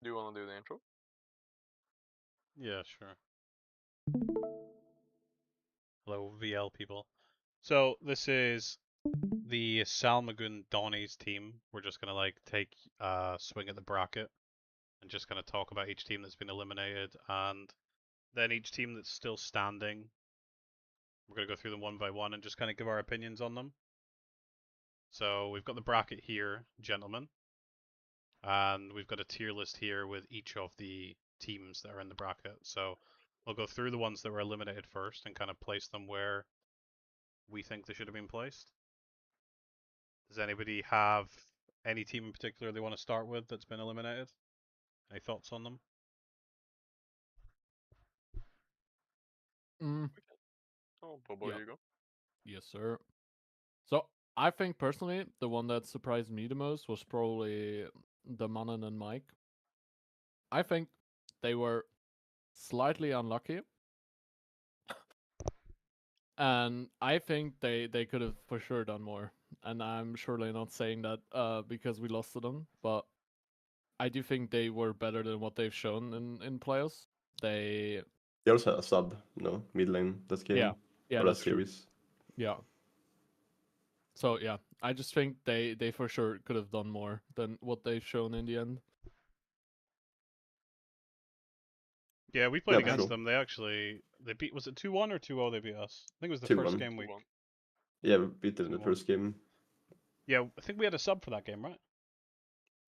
Do you want to do the intro? Yeah, sure. Hello, VL people. So this is the Salmagun Donnies team. We're just gonna take a swing at the bracket and just gonna talk about each team that's been eliminated and then each team that's still standing. We're gonna go through them one by one and just kind of give our opinions on them. So we've got the bracket here, gentlemen, and we've got a tier list here with each of the teams that are in the bracket. So we'll go through the ones that were eliminated first and kind of place them where we think they should have been placed. Does anybody have any team in particular they want to start with that's been eliminated? Any thoughts on them? Mm, Oh, Bobo, yeah. you go. Yes, sir. So I think personally, the one that surprised me the most was probably the Manon and Mike. I think they were slightly unlucky. And I think they could have for sure done more. And I'm surely not saying that because we lost to them, but I do think they were better than what they've shown in playoffs. They also had a sub, mid lane that game. yeah, or that's that true. series. Yeah. So yeah, I just think they for sure could have done more than what they've shown in the end. Yeah, we played Yeah, for against sure. them. They beat, was it 2-1 or 2-0 they beat us? I think it was the 2-1. first game week. 2-1. Yeah, we beat them in the 2-1. first game. Yeah, I think we had a sub for that game, right?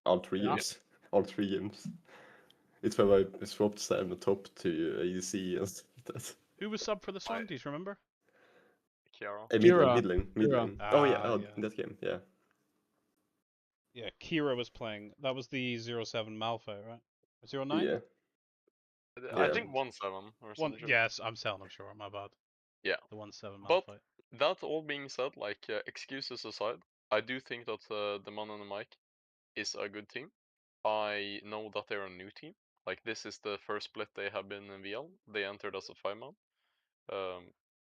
All three Yeah. games. All 3 games. It's when I swapped Sam the top to ADC and stuff like that. Who was sub for the Sun? Do you remember? Kiara. Mid Kira. lane, mid Kira. lane. Oh yeah, Yeah. in that game, yeah. Yeah, Kira was playing. That was the 07 Malphite, right? 09? Yeah. I Yeah. think 1-7 or something. Yes, I'm selling them short. My bad. Yeah. The 1-7 But Malphite. that all being said, excuses aside, I do think that the Manon and Mike is a good team. I know that they're a new team. Like, this is the first split they have been in VL. They entered as a 5-man.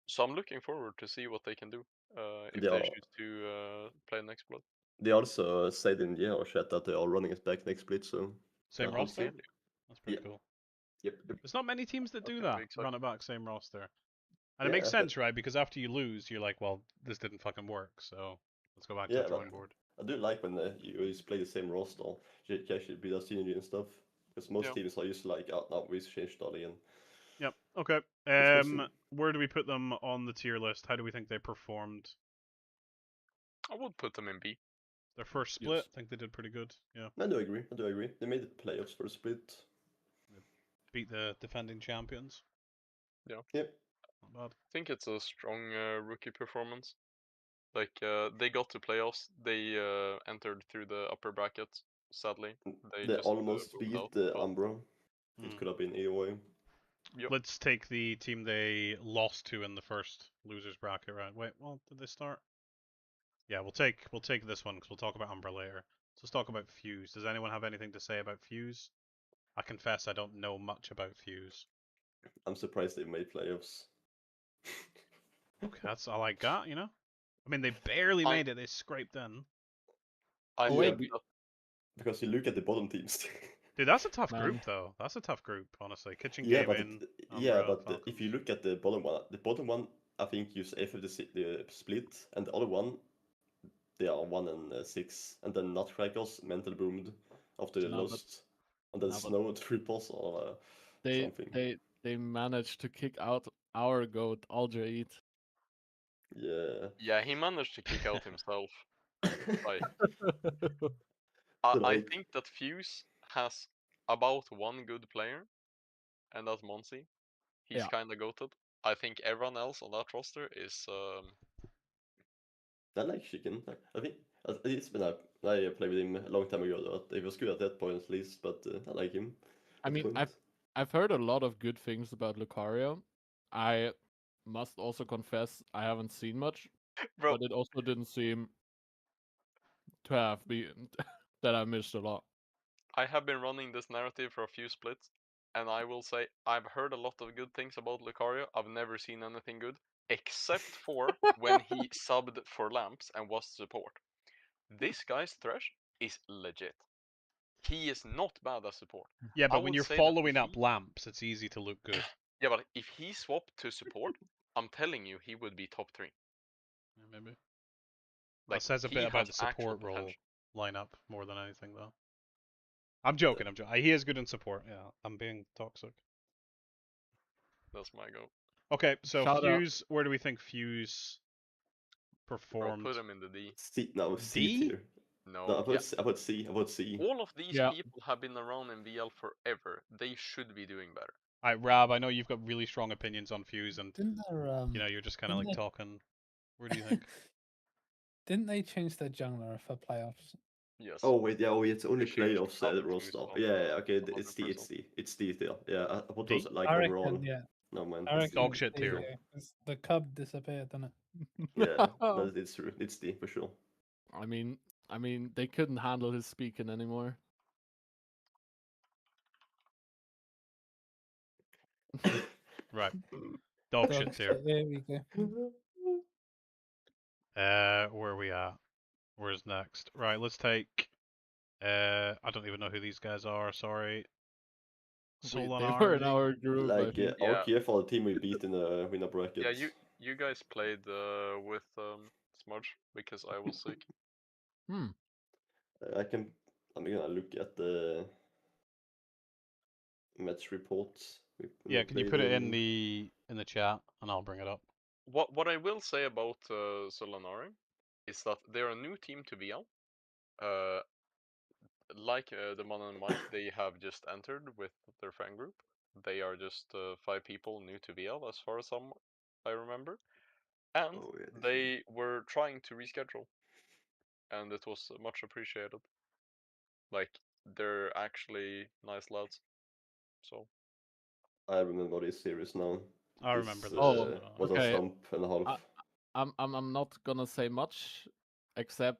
So I'm looking forward to see what they can do if they choose to play next split. They also said in the chat that they are running it back next split, so Same yeah, roster? Really? That's pretty Yeah. cool. Yep. There's not many teams that do Okay, that. big suck. Run it back, same roster. And Yeah, it makes sense, right? Because after you lose, you're like, well, this didn't fucking work, so let's go back to the drawing board. I do like when you just play the same roster. You can actually build a synergy and stuff. Because most teams are used to like, oh, no, we changed that again. Yep. Okay. Where do we put them on the tier list? How do we think they performed? I would put them in B. Their first split, Yes. I think they did pretty good. Yeah. I do agree. They made the playoffs for a split. Beat the defending champions. Yeah. Yep. Not bad. I think it's a strong rookie performance. Like, they got to playoffs. They entered through the upper bracket. Sadly, They just almost moved beat out, the but- Umbra. It could have been either way. Yep. Let's take the team they lost to in the first losers bracket, right? Wait, well, did they start? Yeah, we'll take this one because we'll talk about Umbra later. So let's talk about Fuse. Does anyone have anything to say about Fuse? I confess I don't know much about Fuse. I'm surprised they made playoffs. Okay, that's all I got, you know? I mean, they barely made it. They scraped in. I Yeah, think that because you look at the bottom teams. Dude, that's a tough Man. group, though. That's a tough group, honestly. Kitchen Yeah, Gaming, but Falcons. if you look at the bottom one, I think use F of the split, and the other one, they are 1 and 6, and then Nutcrackers mental boomed after they No, but- lost, and then no, but- Snow triples or something. They managed to kick out our goat Aldraid. Yeah. Yeah, he managed to kick out himself. Like, So, I like- think that Fuse has about one good player, and that's Monsi. He's Yeah. kind of goated. I think everyone else on that roster is I like Chicken. I think it's been I played with him a long time ago. He was good at that point at least, but I like him. I mean, I've heard a lot of good things about Lucario. I must also confess I haven't seen much, bro. but it also didn't seem to have been that I missed a lot. I have been running this narrative for a few splits, and I will say I've heard a lot of good things about Lucario. I've never seen anything good, except for when he subbed for Lamps and was support. This guy's Thresh is legit. he is not bad as support. Yeah, I but when would you're say that following if up he- lamps, it's easy to look good. Yeah, but if he swapped to support, I'm telling you, he would be top 3. Yeah, maybe. Like, That says a he bit about has the actual support role potential. lineup more than anything, though. I'm joking. I'm joking. He is good in support. Yeah, I'm being toxic. That's my goal. Okay, so Shout out. Fuse. Where do we think Fuse Bro, performed? put him in the D. C, no, C D? tier. No, No, yeah. about C. About C. All of these Yeah. people have been around in VL forever. They should be doing better. Alright, Rab. I know you've got really strong opinions on Fuse, and Didn't there, you're just kind of didn't like they- talking. Where do you think? Didn't they change their jungler for playoffs? Yes. Oh wait, yeah, it's only They changed playoffs Cloud roster. Fuse on, Yeah, okay, it's D, 100%. it's D tier. Yeah, I thought it was D? like I overall. reckon, yeah. No man, I it's reckon Dog it's shit D, tier. yeah, 'cause the cub disappeared, didn't it? Yeah, no, it's true. It's D for sure. I mean, they couldn't handle his speaking anymore. Right. Dog Dog shit tier. shit, there we go. Where are we at? Where's next? Right, let's take. I don't even know who these guys are. Sorry. They Solar were in RNG. our group. I Like think. Yeah. RKF are the team we beat in the winner bracket. Yeah, you guys played with Smudge because I was sick. Hmm. I'm gonna look at the match reports. Yeah, can you put it in the chat and I'll bring it up. What I will say about Solanari is that they're a new team to VL. Like the Man and Mike, they have just entered with their fan group. They are just 5 people new to VL, as far as I remember, and Oh, yeah, this they were trying to reschedule, and it was much appreciated. Like, they're actually nice lads. So I remember this series now. I remember this. Oh, Was okay. a slump and a half. I'm not gonna say much, except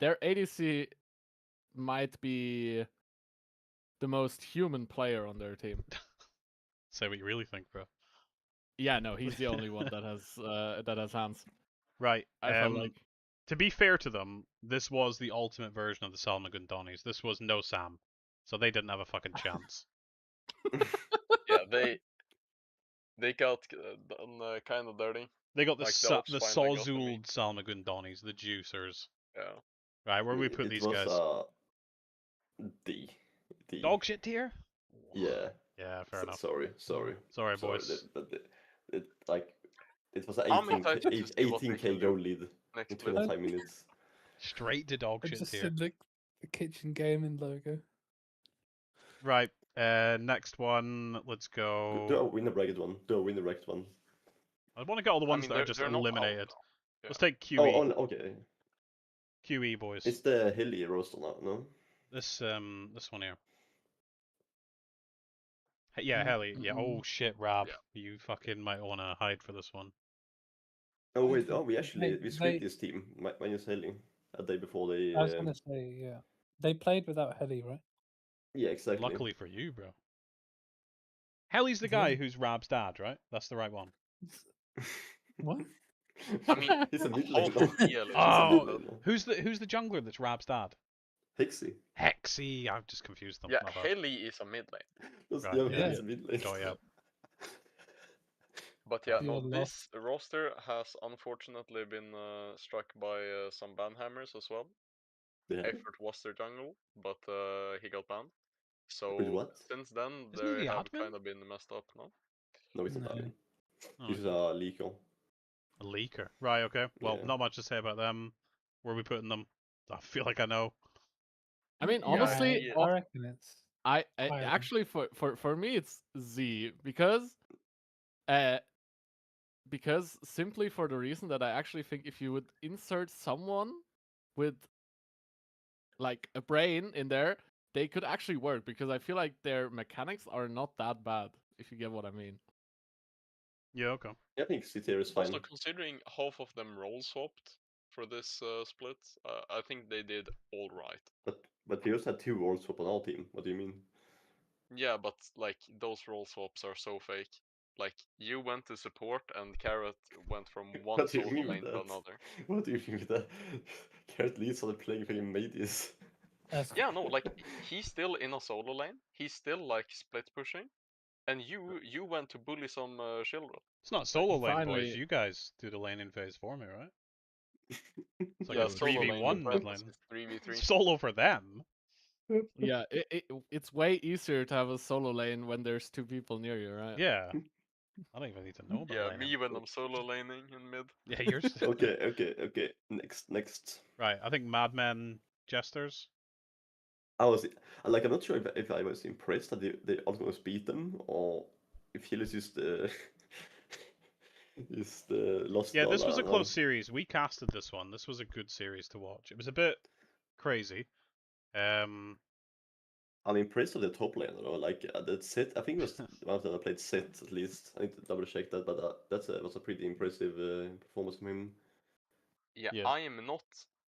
their ADC might be the most human player on their team. Say what you really think, bro. Yeah, no, he's the only one that has hands. Right. I felt like To be fair to them, this was the ultimate version of the Salmagun Donnies. This was no Sam, so they didn't have a fucking chance. yeah, they got done kind of dirty. They got the Like, the the Ops finally got to me. Sawzuled Salmagun Donnies, the juicers. Yeah. Right, where do we put It these was guys? D. Dog shit tier? Yeah. Yeah, fair enough. Sorry. Sorry, boys. But it was an I'm excited to see what they 18k can do goal lead in Next split. 25 minutes. Straight to dog I shit just tier. did the kitchen gaming logo. Right, next one. Let's Do a go. winner bracket one. Do a winner bracket one. I want to get all the ones mean, that are they're- just they're not out eliminated. now. Yeah. Let's take QE. Oh, okay. QE, boys. It's the Hilly roster now, no? This one here. Yeah, Helly. Yeah. Oh shit, Rab. Yeah. You fucking might want to hide for this one. Oh wait, think we actually they- split they- this team. Minus Hilly a day before they. I was gonna say, yeah. They played without Heli, right? Yeah, exactly. Luckily for you, bro. Helly's the Yeah. guy who's Rab's dad, right? That's the right one. What? I mean, He's a mid half laner. of VL is Oh, a mid laner. Who's the jungler that's Rab's dad? Hexy. Hexy. I've just confused them. Yeah, My bad. Heli is a mid lane. That's Right, yeah, yeah. he's a mid lane. Oh, yeah. But yeah, no, You're this roster has unfortunately been struck by some ban hammers as well. Yeah. Effort was their jungle, but he got banned. So what? since then, Isn't he they the have admin? kind of been messed up now. No, he's not No. Alien. Oh, He's a leaker. a leaker. Right, okay. Well, Yeah. not much to say about them. Where are we putting them? I feel like I know. I mean, Yeah, honestly, yeah. I reckon it's. I Higher. actually for me it's Z because simply for the reason that I actually think if you would insert someone with like a brain in there, they could actually work because I feel like their mechanics are not that bad, if you get what I mean. Yeah, okay. I think C-tier is fine. Also, considering half of them role swapped for this split, I think they did all right. But we also had 2 world swap on our team. What do you mean? Yeah, but like those role swaps are so fake. Like, you went to support and Carrot went from one What do you solo mean lane to that? another. What do you mean with that? Carrot Lee started playing fucking Matis. Yeah, no, like he's still in a solo lane. He's still like split pushing, and you went to bully some children. It's not solo lane, boys. Finally- You guys do the laning phase for me, right? It's like Yeah, a solo lane 3v1 with mid Brandis lane. is 3v3. Solo for them. Yeah, it's way easier to have a solo lane when there's two people near you, right? Yeah. I don't even need to know about Yeah, laning. me when I'm solo laning in mid. Yeah, you're Okay. Next. right. I think Madmen Jesters. I was like, I'm not sure if I was impressed that they almost beat them, or if Hill is just just lost. Yeah, all, this was a I don't close know. series. We casted this one. This was a good series to watch. It was a bit crazy. I'm impressed with the top laner though. Like that set, I think it was one of them that played set at least. I need to double check that, but was a pretty impressive performance from him. Yeah, Yeah. I am not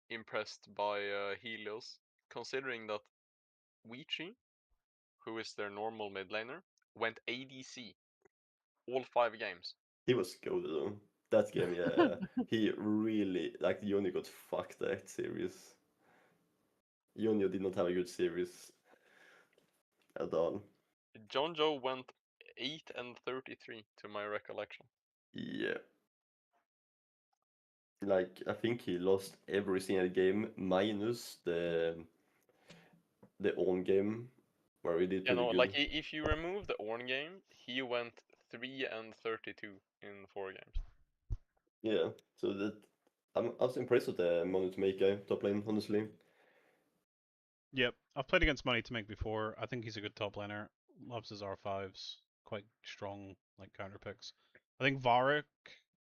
impressed by Helios, considering that Weechi, who is their normal mid laner, went ADC all 5 games. He was good though. That game, yeah, he really like Yone got fucked that series. Yone did not have a good series at all. John Joe went 8 and 33 to my recollection. Yeah. Like I think he lost every single game minus the own game where he did You pretty know, good. like if you remove the Ornn game, he went 3 and 32 in 4 games. Yeah, so that I was impressed with the Money to Make guy top lane, honestly. Yep. I've played against Money to Make before. I think he's a good top laner. Loves his R5s. Quite strong, like counter picks. I think Varrock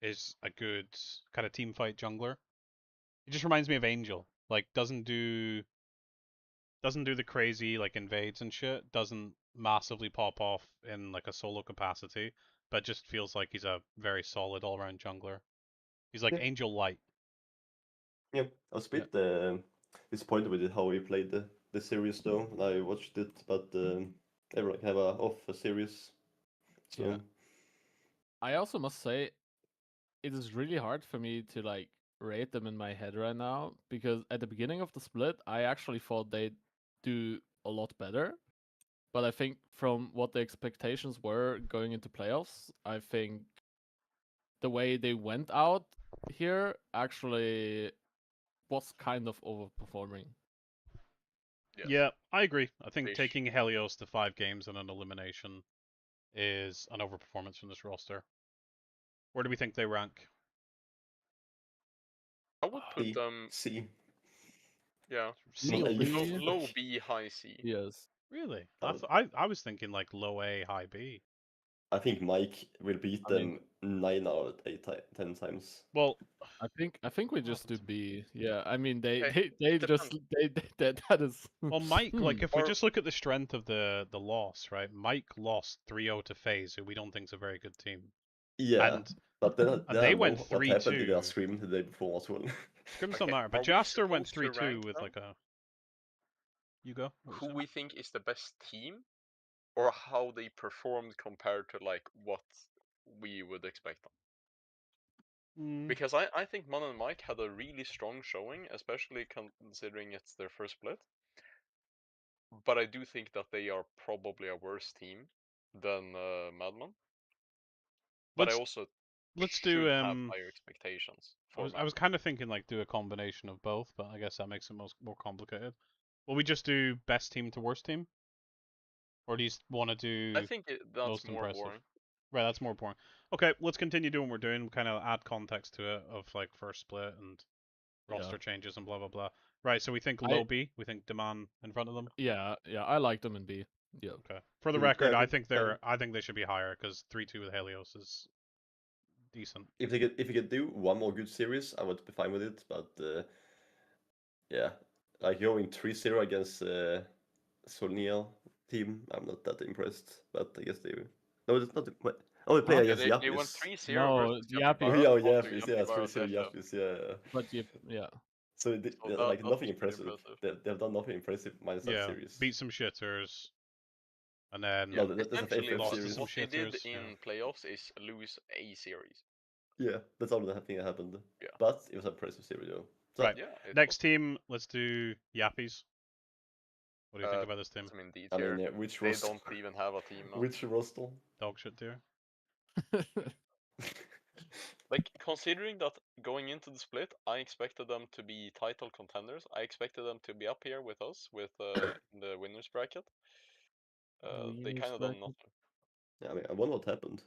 is a good kind of team fight jungler. He just reminds me of Angel. Like doesn't do the crazy like invades and shit. Doesn't massively pop off in like a solo capacity, but just feels like he's a very solid all around jungler. He's like Yeah. Angel light. Yeah, I was a bit disappointed with how he played the series though. I watched it, but everyone have a off a series. So Yeah. I also must say, it is really hard for me to like rate them in my head right now, because at the beginning of the split, I actually thought they'd do a lot better. But I think from what the expectations were going into playoffs, I think the way they went out here actually was kind of overperforming. Yes. Yeah, I agree. I think Fish. taking Helios to 5 games and an elimination is an overperformance from this roster. Where do we think they rank? I would put them, C. yeah, C. Low B. low B, high C. Yes. Really? Oh. I was thinking like low A, high B. I think Mike will beat I mean- them 9 out of 10 times. Well, I think we just do happens? B. Yeah, I mean they Okay, they just that is. well, Mike. Like if we Or- just look at the strength of the loss, right? Mike lost 3-0 to FaZe, who we don't think is a very good team. Yeah, And but then they I know went what happened in their 3-2. stream the day before as well. scrims Okay, don't matter. But are we Jaster went supposed to 3-2 rank with them? like a. You go. What were you Who saying? we think is the best team, or how they performed compared to like what we would expect them? Mm, Because I think Mon and Mike had a really strong showing, especially considering it's their first split. But I do think that they are probably a worse team than Madman. But I also let's should do have higher expectations I for was Madman. kind of thinking like do a combination of both, but I guess that makes it more complicated. Will we just do best team to worst team, or do you want to do I think that's most more impressive? boring. Right, that's more boring. Okay, let's continue doing what we're doing. Kind of add context to it of like first split and roster changes and blah blah blah. Right, so we think low B. We think Demand in front of them. Yeah, I like them in B. Yeah. Okay. For the Yeah, record, I I think think I think they should be higher because 3-2 with Helios is decent. if you could do one more good series, I would be fine with it. But yeah, like going 3-0 against Solnia team, I'm not that impressed. But I guess they will. No, it's not. Oh, they play Huh? Yeah, against they went Yapis. 3-0 No, versus the Yapi Yapi- Barrett Oh, after Yapis, Yapi yeah, Barrett 3-0 left them. Yapis, yeah. But yeah. So like that's nothing pretty impressive. impressive. They've done nothing impressive minus that Yeah, series. beat some shitters, and then Yeah, No, that's a essentially FF lost. series. What they did Shitters, in yeah. playoffs is lose a series. Yeah, that's all the thing that happened. Yeah. But it was an impressive series though. So, Right. Yeah. Next team, let's do Yappies. What do you think about this team? I mean, D I tier. mean, yeah, which They roster? don't even have a team now. Which roster? Dog shit tier. Like, considering that going into the split, I expected them to be title contenders. I expected them to be up here with us, with in the winners bracket. They Winners kind of done bracket? nothing. Yeah, I mean, I wonder what happened.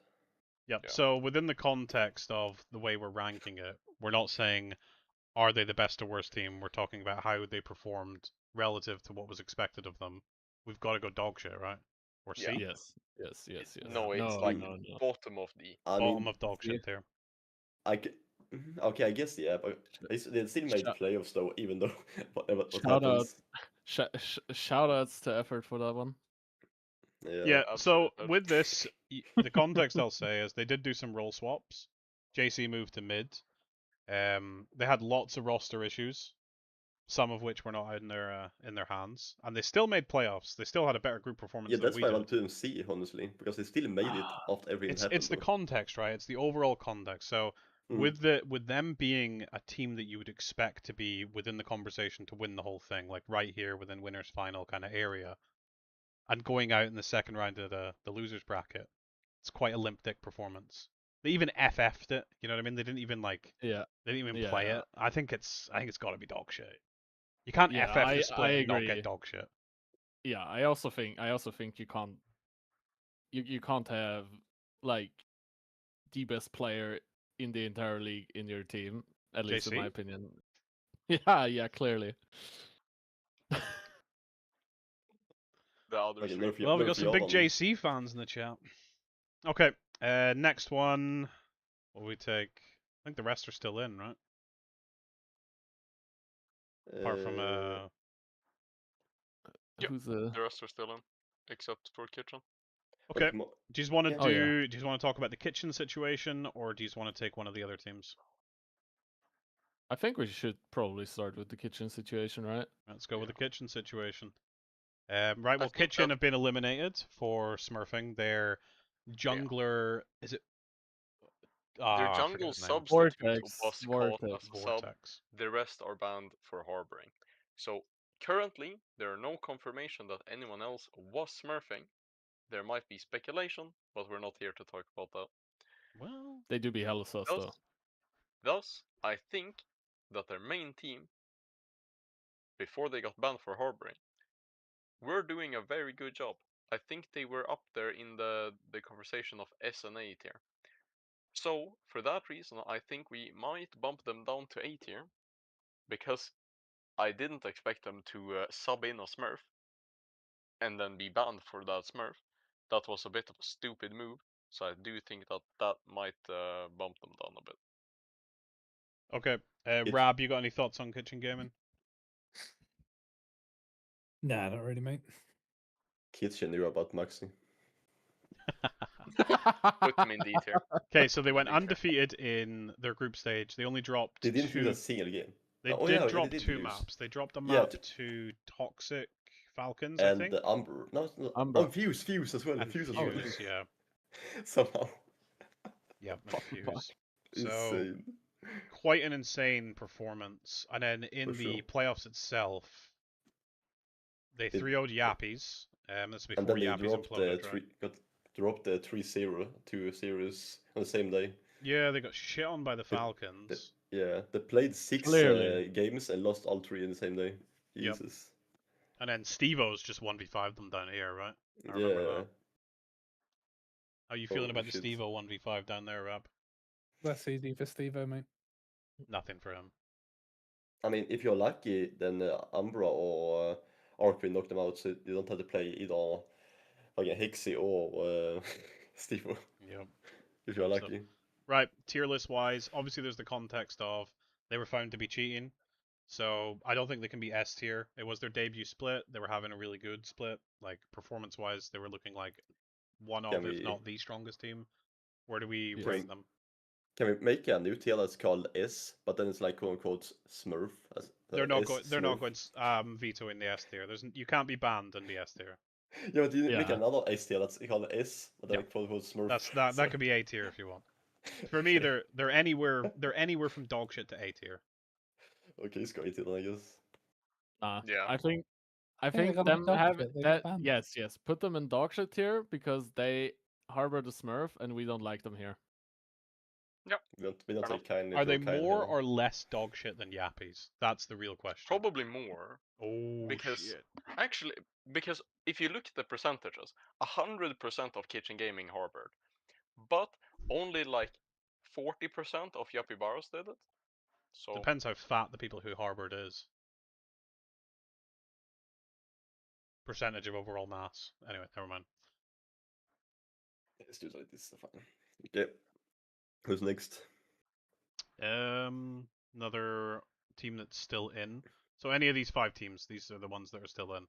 Yep. Yeah. So within the context of the way we're ranking it, we're not saying are they the best or worst team. We're talking about how they performed relative to what was expected of them. We've got to go dog shit, right? Or Yeah. C? Yes. No, it's No, like no. bottom of the. I Bottom mean, of dog C? shit tier. Okay, I guess yeah, but they still made the Shout- playoffs though, even though whatever what Shout out, happens. shout outs to effort for that one. Yeah, so absolutely. with this, the context I'll say is they did do some role swaps. JC moved to mid. They had lots of roster issues, some of which were not out in their hands, and they still made playoffs. They still had a better group performance Yeah, than that's we why I did. want to see honestly, because they still made it after everything happened. It's the though. context, right? It's the overall context. So with them being a team that you would expect to be within the conversation to win the whole thing, like right here within winners final kind of area, and going out in the second round of the losers bracket, it's quite a limp dick performance. They even FF'd it, you know what I mean? They didn't even they didn't even play Yeah. it. I think it's got to be dog shit. You can't Yeah, FF the split I and not agree. get dog shit. Yeah, I also think you can't you can't have like the best player in the entire league in your team, at least in my JC? opinion. Yeah, clearly. The other Like, three. Well, we got Murphy some big Allen. JC fans in the chat. Okay, next one. What will we take? I think the rest are still in, right? Apart from Yep. Who's the The rest are still in, except for Kitchen. okay. but mo- Do you just want to Yeah. Oh, yeah. do you just want to talk about the kitchen situation, or do you just want to take one of the other teams? I think we should probably start with the kitchen situation, right? Let's go with the Yeah. kitchen situation. Right, well, think kitchen that- have been eliminated for smurfing. Their jungler is it? Their I forget jungle his name. substitute Vortex, was caught Vortex. as a sub. Vortex. The rest are banned for harboring. So currently, there are no confirmation that anyone else was smurfing. There might be speculation, but we're not here to talk about that. Well, They do be hella sus though. Thus, I think that their main team, before they got banned for harboring, were doing a very good job. I think they were up there in the conversation of S and A tier. So, for that reason, I think we might bump them down to A tier, because I didn't expect them to sub in a smurf and then be banned for that smurf. That was a bit of a stupid move, so I do think that that might bump them down a bit. okay. It's- Rab, you got any thoughts on kitchen gaming? Nah, not really, mate. Kitchen knew about Maxi. Put them in D tier. Okay, so they went D tier. undefeated in their group stage. They only dropped They didn't two. lose a single game. They Oh, did yeah, they drop did two lose. maps. They dropped a Yeah, map to Toxic Falcons, I And think. the Umber. No, it's not. Umbra. Oh, Fuse as well. And Fuse as well. Fuse, yeah. Somehow. Yeah, Fuck, Fuse. So Insane. quite an insane performance. And then in For the sure. playoffs itself, they It- 0'd Yappies. That's And before then they Yappies dropped imploded, right? dropped the 3-0 to series on the same day. Yeah, they got shit on by the Falcons. Yeah, they played 6 Clearly. games and lost all 3 in the same day. Yep. Jesus. And then Steve-O's just 1v5 them down here, right? I remember Yeah. that. How you feeling Holy about the shit. Steve-O 1v5 down there, Rab? That's easy for Steve-O, mate. Nothing for him. I mean, if you're lucky, then Umbra or Arkwin knock them out, so you don't have to play either like a Hexy or Steve. Yep. If you're So- lucky. Right, tier list wise, obviously there's the context of they were found to be cheating. So I don't think they can be S tier. It was their debut split. They were having a really good split. Like performance wise, they were looking like one of, Can if we- not the strongest team. Where do we Yes. rank them? Can we make a new tier that's called S, but then it's like quote unquote Smurf? They're not S going. They're not Smurf? going vetoing the S tier. You can't be banned in the S tier. Yeah, but you make Yeah. another S tier that's called S, but then Yep. quote unquote Smurf. That So- could be A tier if you want. For me, they're anywhere from dog shit to A tier. Okay, it's great then, I guess. Nah, Yeah. I think I they're think gonna be them dog have shit, they that. get banned. Yes. Put them in dog shit tier because they harbor the Smurf, and we don't like them here. We don't Fair enough. take kindly Are to they Kyle more here. or less dog shit than Yappies? That's the real question. Probably more. Oh because shit. actually, because if you look at the percentages, 100% of Kitchen Gaming harbored, but only like 40% of Yappy Barrows did it. So Depends how fat the people who harbored is. Percentage of overall mass. Anyway, never mind. Let's do it like this. Fine. Okay. Who's next? Another team that's still in. So any of these 5 teams, these are the ones that are still in.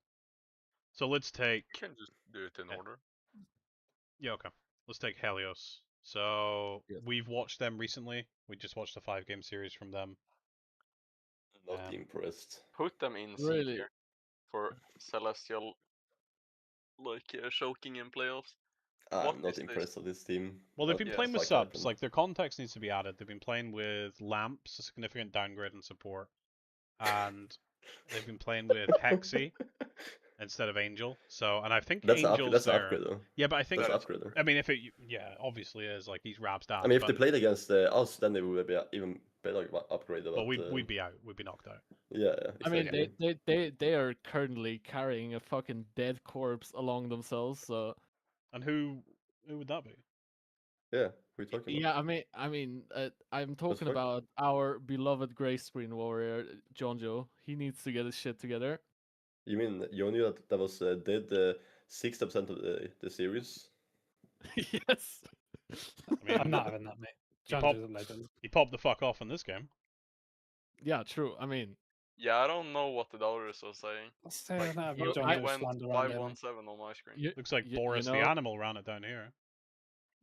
So let's take. you can just do it in Yeah. order. Yeah, okay. Let's take Helios. So Yes. we've watched them recently. We just watched a 5-game series from them. Not impressed. Put them in C Really? tier for Celestial, like choking in playoffs. I'm What not is this? impressed of this team. Well, they've but been yes, playing with like subs. happened. Like their context needs to be added. They've been playing with Lamps, a significant downgrade in support, and they've been playing with Hexy instead of Angel. So, and I think That's Angel's that's an there. upgrade though. Yeah, but I think That's an That is- upgrade though. I mean, if it, yeah, obviously is like he's Rab stats. I mean, if but, they played against us, then they would be even better upgraded. but we'd be out. We'd be knocked out. Yeah, I mean, exactly. they are currently carrying a fucking dead corpse along themselves. So And who would that be? Yeah, we're talking about. yeah, I'm talking fuck? about our beloved gray screen warrior, Jonjo. He needs to get his shit together. You mean you knew that was dead 60% of the series? Yes. I mean, I'm not having that, mate. He John popped- is a legend. He popped the fuck off in this game. Yeah, true. I mean, Yeah, I don't know what the dollars are saying. Let's say Like, that he, about he John went slander around here, mate. 5-1-7 on my screen. you, Looks like you Boris the know, Animal ran it down here.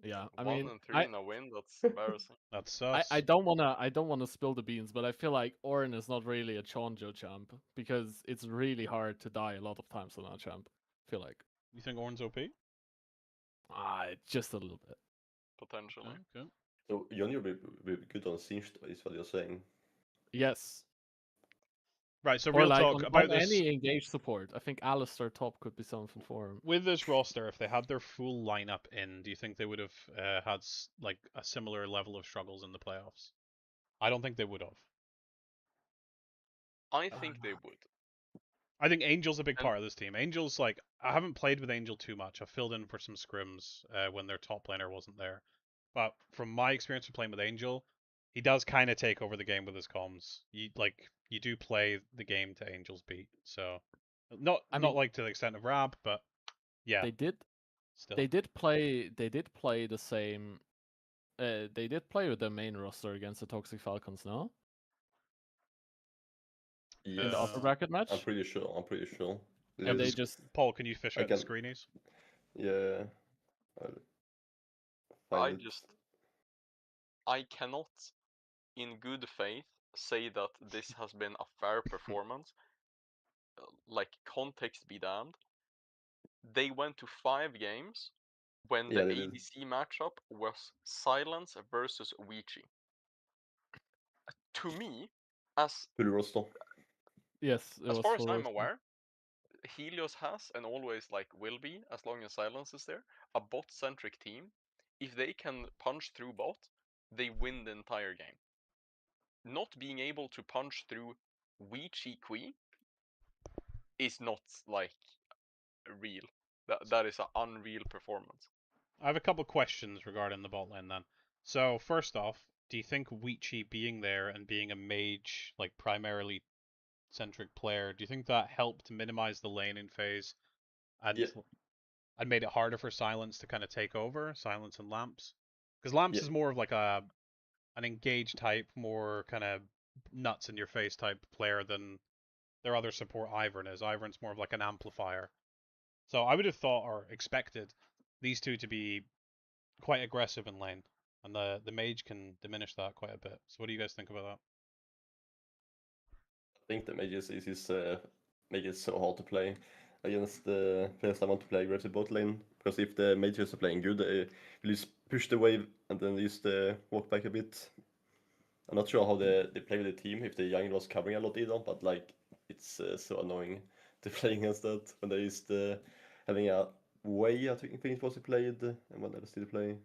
yeah. I 1 mean, and 3 in a win. That's embarrassing. That's sus. I don't wanna spill the beans, but I feel like Orin is not really a Chonjo champ because it's really hard to die a lot of times on that champ. I feel like You think Orin's OP? just a little bit. Potentially. Okay. So Yoni will be good on Sinch, is what you're saying. Yes. Right, so Or real like talk on about this. any engaged support. I think Alistair top could be something for him. With this roster, if they had their full lineup in, do you think they would have had like a similar level of struggles in the playoffs? I don't think they would have. I think they would. I think Angel's a big And- part of this team. Angel's like I haven't played with Angel too much. I filled in for some scrims when their top laner wasn't there, but from my experience of playing with Angel, he does kind of take over the game with his comms. You do play the game to Angel's beat, so not I not mean- like to the extent of Rab, but yeah, They did still. they did play the same they did play with the main roster against the Toxic Falcons, no? In the upper Uh, bracket match? I'm pretty sure. And they Let's- just Paul, can you fish I out the can- screenies? Yeah. I'll find it. I cannot, in good faith, say that this has been a fair performance. Like, context be damned. They went to 5 games when Yeah, the they did. ADC matchup was Silence versus Ouija. To me, as Full roster. yes, it as was far as full I'm roster. aware, Helios has and always like will be, as long as Silence is there, a bot-centric team. If they can punch through bot, they win the entire game. Not being able to punch through Ouija Kui is not like real. That is an unreal performance. I have a couple questions regarding the bot lane then. So first off, do you think Weechi being there and being a mage, like primarily centric player, do you think that helped minimize the laning phase and Yeah. and made it harder for Silence to kind of take over, Silence and Lamps? Because Lamps Yeah. is more of like an engaged type, more kind of nuts in your face type player than their other support Ivern is. Ivern's more of like an amplifier. So I would have thought or expected these two to be quite aggressive in lane, and the mage can diminish that quite a bit. So what do you guys think about that? I think the mages is make it so hard to play against the players that want to play aggressive bot lane. Because if the mages are playing good, they will just push the wave and then just walk back a bit. I'm not sure how they play with the team, if the jungle was covering a lot either, but like it's so annoying to play against that when they used having a way. I think it was he played, and what else did he play?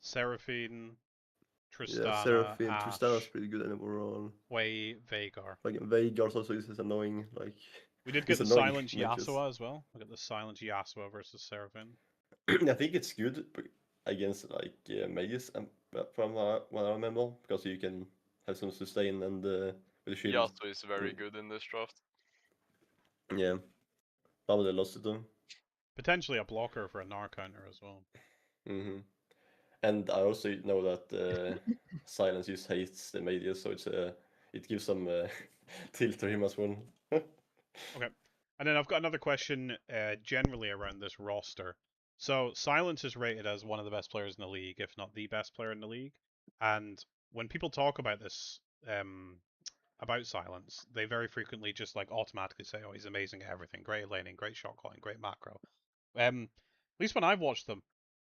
Seraphine, Yeah, Tristana, Seraphine, Tristana's Ashe, pretty good overall. Wei, Veigar. Like Veigar's also is annoying. Like We did get he's the annoying Silent matches. Yasuo as well. We got the Silent Yasuo versus Seraphine. I think it's good against like mages, from what I remember, because you can have some sustain and with the shield. Yasuo is very good in this draft. Yeah, probably they lost it though. Potentially a blocker for a Gnar counter as well. Mm-hmm. And I also know that Silence just hates the mages, so it gives some tilt to him as well. Okay. And then I've got another question generally around this roster. So Silence is rated as one of the best players in the league, if not the best player in the league. And when people talk about this, about Silence, they very frequently just like automatically say, "Oh, he's amazing at everything. Great at laning, great shot calling, great macro." At least when I've watched them,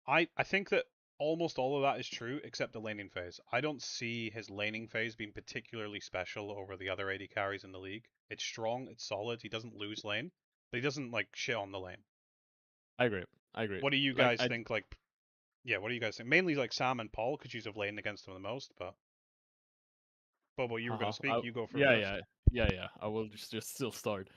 I think that almost all of that is true except the laning phase. I don't see his laning phase being particularly special over the other AD carries in the league. It's strong, it's solid. He doesn't lose lane, but he doesn't like shit on the lane. I agree. I agree. What do you Like, guys think? Like, yeah, what do you guys think? Mainly like Sam and Paul could use have laning against him the most, but Bobo, you were going to speak. You go for yeah, first. yeah. I will just still start.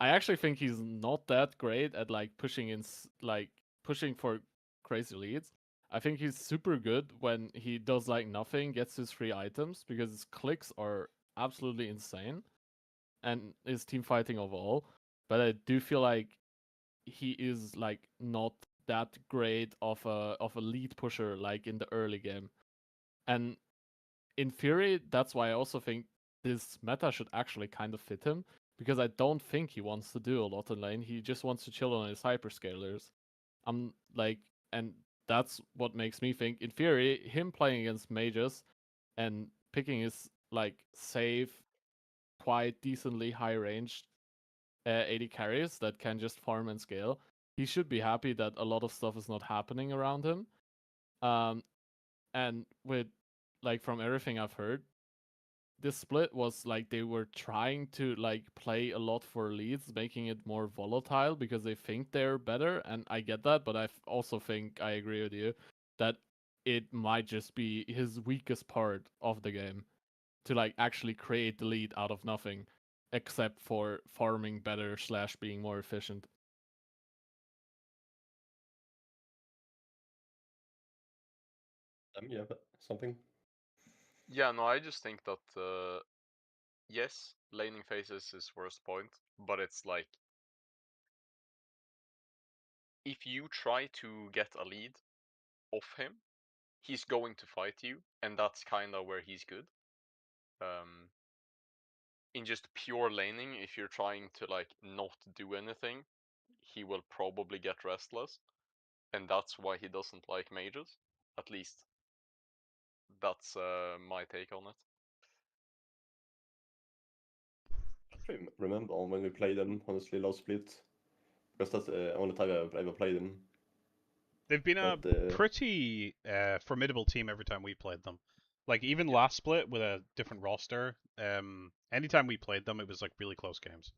I actually think he's not that great at like pushing in, like pushing for crazy leads. I think he's super good when he does like nothing, gets his free items because his clicks are absolutely insane, and his team fighting overall. But I do feel like he is like not that great of a lead pusher like in the early game. And in theory, that's why I also think this meta should actually kind of fit him, because I don't think he wants to do a lot in lane. He just wants to chill on his hyperscalers. I'm like, and that's what makes me think, in theory, him playing against mages and picking his like safe, quite decently high ranged AD carries that can just farm and scale. He should be happy that a lot of stuff is not happening around him. And with like from everything I've heard, this split was like they were trying to like play a lot for leads, making it more volatile because they think they're better, and I get that, but I also think I agree with you that it might just be his weakest part of the game to like actually create the lead out of nothing, except for farming better / being more efficient. Yeah, but something. Yeah, no, I just think that yes, laning phase is his worst point, but it's like if you try to get a lead off him, he's going to fight you, and that's kind of where he's good. In just pure laning, if you're trying to like not do anything, he will probably get restless, and that's why he doesn't like mages. At least that's my take on it. I remember when we played them, honestly, last split, because that's the only time I've ever played them. They've been a But pretty formidable team every time we played them. Like even last split with a different roster, anytime we played them, it was like really close games.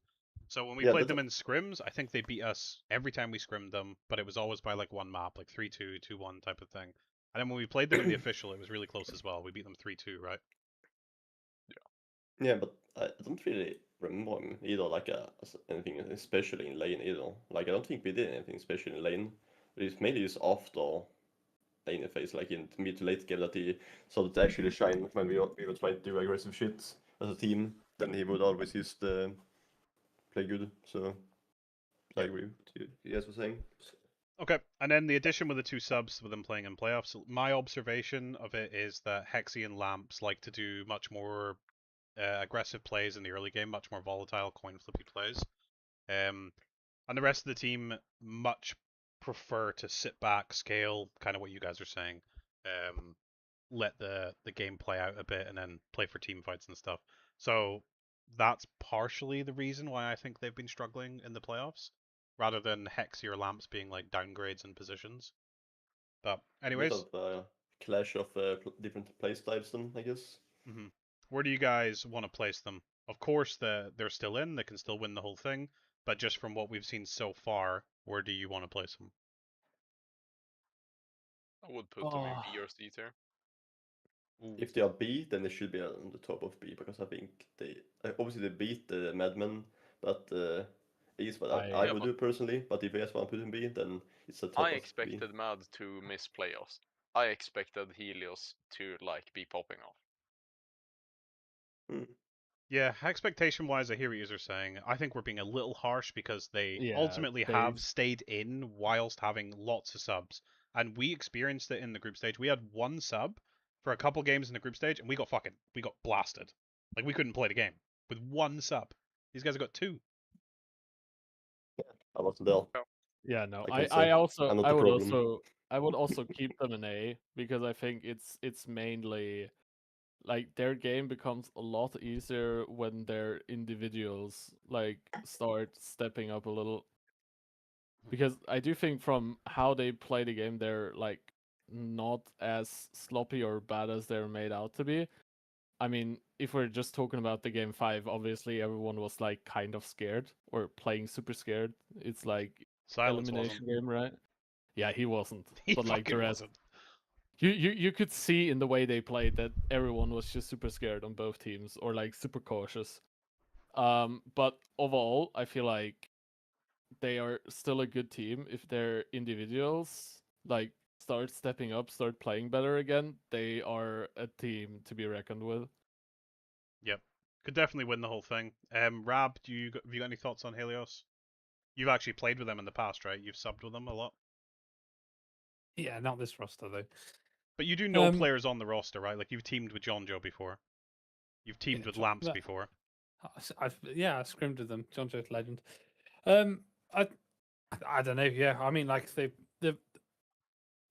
So when we yeah, played them in scrims, I think they beat us every time we scrimmed them, but it was always by like one map, like 3-2, 2-1 type of thing. And then when we played them in the official, it was really close as well. We beat them 3-2, right? yeah, but I don't really remember him either, like anything especially in lane either. Like I don't think we did anything special in lane. It's mainly just after lane phase, like in mid to late game, that he started to actually shine when we were trying to do aggressive shit as a team. Then he would always just play good. So I agree with you guys were saying. Okay, and then the addition with the two subs with them playing in playoffs. My observation of it is that Hexy and Lamps like to do much more aggressive plays in the early game, much more volatile coin flippy plays. And the rest of the team much prefer to sit back, scale, kind of what you guys are saying. Let the game play out a bit and then play for team fights and stuff. So that's partially the reason why I think they've been struggling in the playoffs, rather than Hexy or Lamps being like downgrades in positions. But A anyways, bit of clash of different play styles then, I guess. where do you guys want to place them? Of course, they're still in. They can still win the whole thing. But just from what we've seen so far, where do you want to place them? I would put them in Oh, B or C tier. If they are B, then they should be on the top of B because I think they obviously they beat the Madmen, but is what I I- Yeah, would but- do personally. But if you guys want to put in B, then it's the top I of B. expected Mad to miss playoffs. I expected Helios to like be popping off. Hmm. Yeah, expectation-wise, I hear what you're saying. I think we're being a little harsh because they Yeah, ultimately they- have stayed in whilst having lots of subs. And we experienced it in the group stage. We had one sub for a couple games in the group stage, and we got blasted. Like, we couldn't play the game with one sub. These guys have got two. I wasn't there. Yeah, no. I can I say also I'm not I the would problem. also I would also keep them in A because I think it's mainly like their game becomes a lot easier when their individuals like start stepping up a little. Because I do think from how they play the game, they're like not as sloppy or bad as they're made out to be. I mean, if we're just talking about the game 5, obviously everyone was like kind of scared or playing super scared. It's like Silence elimination wasn't. game, right? Yeah, he wasn't. He But like the fucking rest, wasn't. you could see in the way they played that everyone was just super scared on both teams or like super cautious. But overall, I feel like they are still a good team if their individuals like start stepping up, start playing better again. They are a team to be reckoned with. Yep. Could definitely win the whole thing. Rab, have you got any thoughts on Helios? You've actually played with them in the past, right? You've subbed with them a lot. Yeah, not this roster though. But you do know Um, players on the roster, right? Like you've teamed with John Joe before. You've teamed Yeah, with John- Lamps that- before. I scrimmed with them. John Joe's legend. I don't know. Yeah, I mean, like they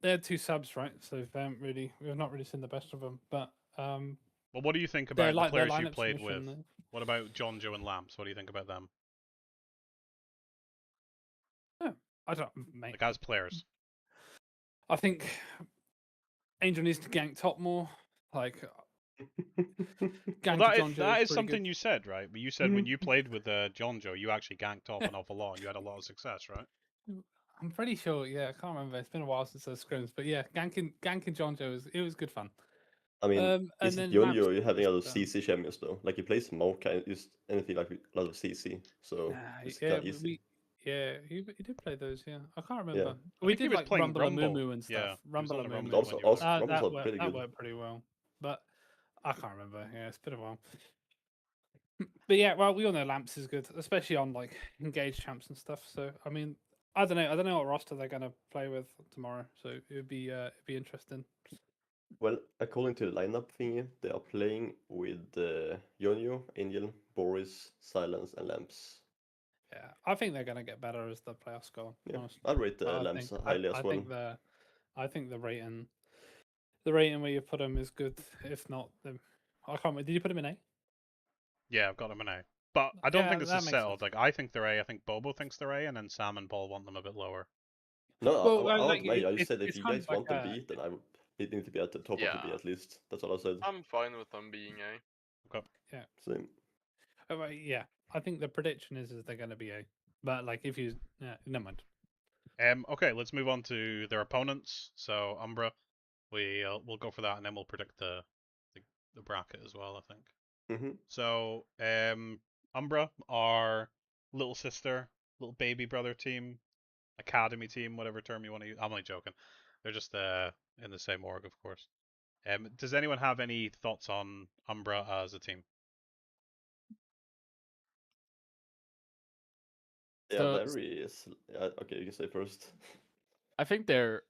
had two subs, right? So we've not really seen the best of them. But Well, what do you think their about the their players you lineup played submission, with? What about John Joe and Lamps? What do you think about them? I don't, mate. Like as players? I think Angel needs to gank top more. Like Well, gank that John is, Joe that is pretty something good. you said, right? But you said when you played with John Joe, you actually ganked top an awful lot and you had a lot of success, right? I'm pretty sure. Yeah, I can't remember. It's been a while since those scrims, but yeah, ganking John Joe was good fun. I mean, And is then Yonyo Lamps you having a lot of just, CC champions though? Like he plays Mocha and just anything like a lot of CC, so Nah, it's yeah, kind of easy. he did play those. Yeah, I can't Yeah. remember. I We think he did was like playing Rumble and Moo Rumble. Moo and Yeah, stuff. he was Rumble on and the Moo Rumble Moo. Also, when you were also Rumbles are pretty That good. worked pretty well, but I can't remember. Yeah, it's been a while. But yeah, well, we all know Lamps is good, especially on like engaged champs and stuff. So I mean, I don't know what roster they're gonna play with tomorrow. So it'd be interesting. Well, according to the lineup thingy, they are playing with Yonyo, Angel, Boris, Silence, and Lamps. Yeah, I think they're gonna get better as the playoffs go on. Yeah, Honestly. I'd rate I Lamps think highly as well. I think the rating where you put them is good. If not, I can't remember. Did you put them in A? Yeah, I've got them an A. But I don't Yeah, think this that is makes settled. sense. Like I think they're A, I think Bobo thinks they're A, and then Sam and Paul want them a bit lower. No, Well, I like, want I it- just said if it's you kind guys of like want them B, then it need to be at the top of the B Yeah. at least. That's all I said. I'm fine with them being A. Same. yeah. I think the prediction is they're going to be A. But like, if you, never mind. Okay, let's move on to their opponents. So Umbra, we'll go for that, and then we'll predict the bracket as well. I think. Mm-hmm. So Umbra, our little sister, little baby brother team, academy team, whatever term you want to use. I'm only joking. They're just in the same org, of course. Does anyone have any thoughts on Umbra as a team? Yeah, So- very. Yeah, okay, you can say first. I think they're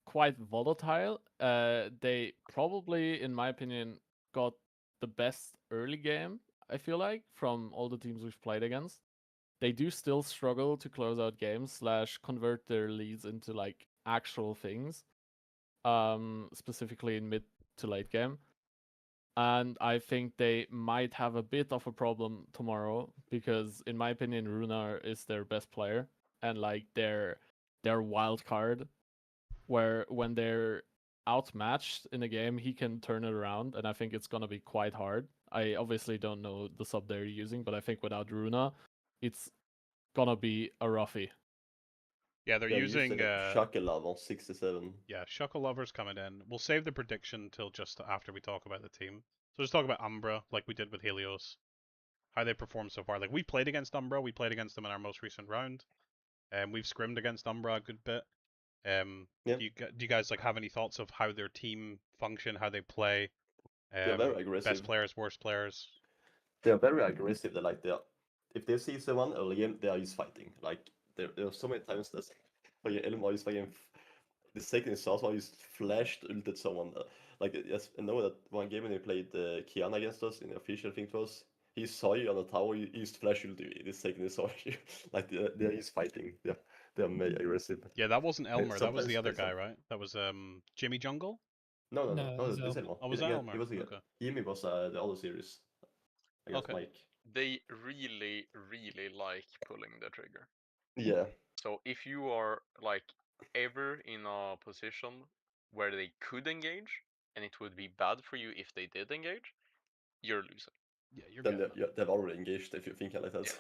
quite volatile. They probably, in my opinion, got the best early game, I feel like, from all the teams we've played against. They do still struggle to close out games / convert their leads into like actual things. Specifically in mid to late game. And I think they might have a bit of a problem tomorrow because, in my opinion, Runar is their best player and like their wild card, where when they're outmatched in a game, he can turn it around, and I think it's gonna be quite hard. I obviously don't know the sub they're using, but I think without Runa, it's gonna be a roughie. Yeah, they're They're using Shaka Love on 67. yeah, Shuckle Lover's coming in. We'll save the prediction till just after we talk about the team. So just talk about Umbra, like we did with Helios. How they performed so far. Like we played against Umbra, we played against them in our most recent round. We've scrimmed against Umbra a good bit. Yeah. Do you guys like have any thoughts of how their team function, how they play? They're very aggressive. Best players, worst players. They're very aggressive. They're like if they see someone early game, they are just fighting. Like there are so many times that Elmar is fucking the second sauce while he's flashed ulted someone. Like yes, I know that one game when he played Kiana against us in the official, I think it was. He saw you on the tower. He used flash ulti the second he saw you. Like they're just fighting. They're very aggressive. Yeah, that wasn't Elmer. That was Sometimes the other they guy, some- right? That was Jimmy Jungle. No, No, it was this Elmar. Elmar. Oh, was Yeah, that Elmar? It was Okay. Jimmy was the other series against Okay. Mike. They really, really like pulling the trigger. Yeah. So if you are like ever in a position where they could engage, and it would be bad for you if they did engage, you're losing. Yeah, you're Then good. they've already engaged if you think like that.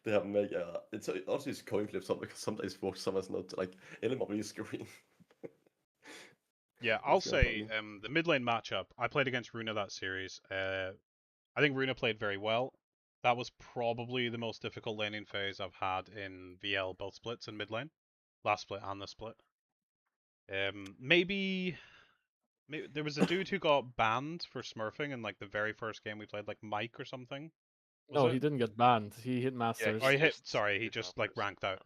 They have mega. It's also just coin flips up because sometimes works, sometimes not. Like Elmar really screen. Yeah, I'll That's kinda say funny. the mid lane matchup. I played against Runa that series. I think Runa played very well. That was probably the most difficult laning phase I've had in VL, both splits and mid lane, last split and this split. Maybe there was a dude who got banned for smurfing in like the very first game we played, like Mike or something. Was No, it? he didn't get banned. He hit Masters. Or he hit. just Sorry, he hit just like Masters. ranked out.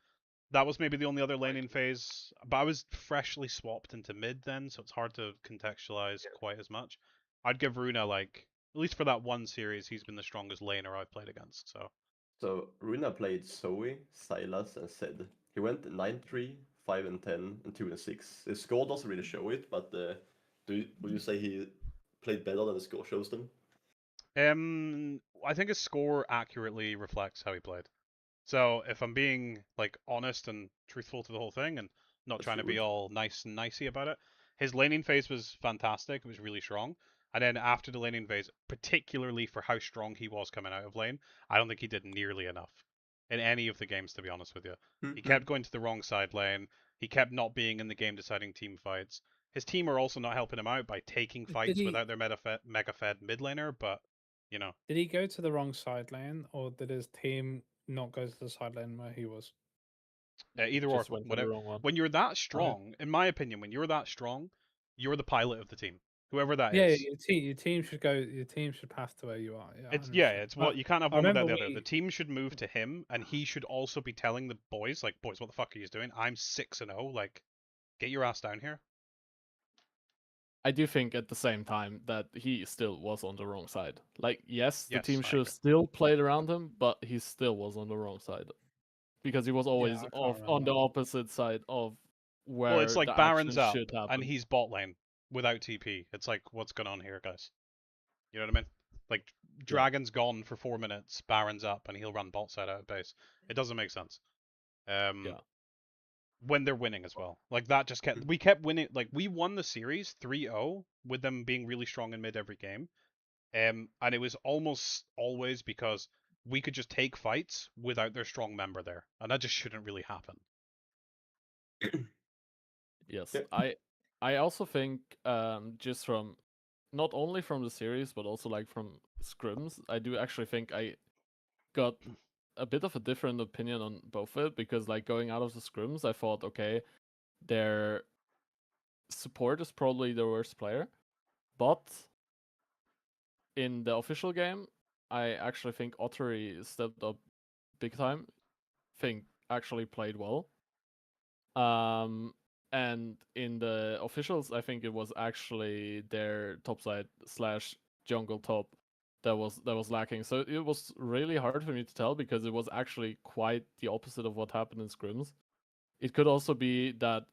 That was maybe the only other Like- laning phase, but I was freshly swapped into mid then, so it's hard to contextualize Yeah. quite as much. I'd give Runa like at least for that one series, he's been the strongest laner I've played against. So So Runa played Zoe, Silas, and Zed. He went 9-3, 5-10, and 2-6. His score doesn't really show it, but would you say he played better than the score shows them? I think his score accurately reflects how he played. So if I'm being like honest and truthful to the whole thing and not That's trying to be rude. all nice and nicey about it, his laning phase was fantastic. It was really strong. And then after the laning phase, particularly for how strong he was coming out of lane, I don't think he did nearly enough in any of the games, to be honest with you. He kept going to the wrong side lane. He kept not being in the game deciding team fights. His team are also not helping him out by taking fights he- without their mega fed mid laner, but you know. Did he go to the wrong side lane, or did his team not go to the side lane where he was? Either Just or, went to the whatever. wrong one. When you're that strong, in my opinion, when you're that strong, you're the pilot of the team. Whoever that Yeah, is. your team should go. Your team should pass to where you are. Yeah, It's 100%. it's what you can't have I one without the remember other. The team should move to him, and he should also be telling the boys, like, boys, what the fuck are you doing? I'm 6-0. Like, get your ass down here. I do think at the same time that he still was on the wrong side. Like, yes, the Yes, team I should have agree. still played around him, but he still was on the wrong side because he was always I can't on the remember. opposite side of where Well, it's like the Baron's action up, should happen. and he's bot lane without TP. It's like, what's going on here, guys? You know what I mean? Like, Dragon's gone for 4 minutes, Baron's up, and he'll run bot side out of base. It doesn't make sense. Yeah. When they're winning as well. Like that just we kept winning. Like we won the series 3-0 with them being really strong in mid every game. And it was almost always because we could just take fights without their strong member there. And that just shouldn't really happen. Yes, Yeah. I also think just from not only from the series but also like from scrims, I do actually think I got a bit of a different opinion on both of it because like going out of the scrims, I thought okay, their support is probably the worst player, but in the official game, I actually think Ottery stepped up big time. Think actually played well. And in the officials, I think it was actually their topside / jungle top that was lacking. So it was really hard for me to tell because it was actually quite the opposite of what happened in scrims. It could also be that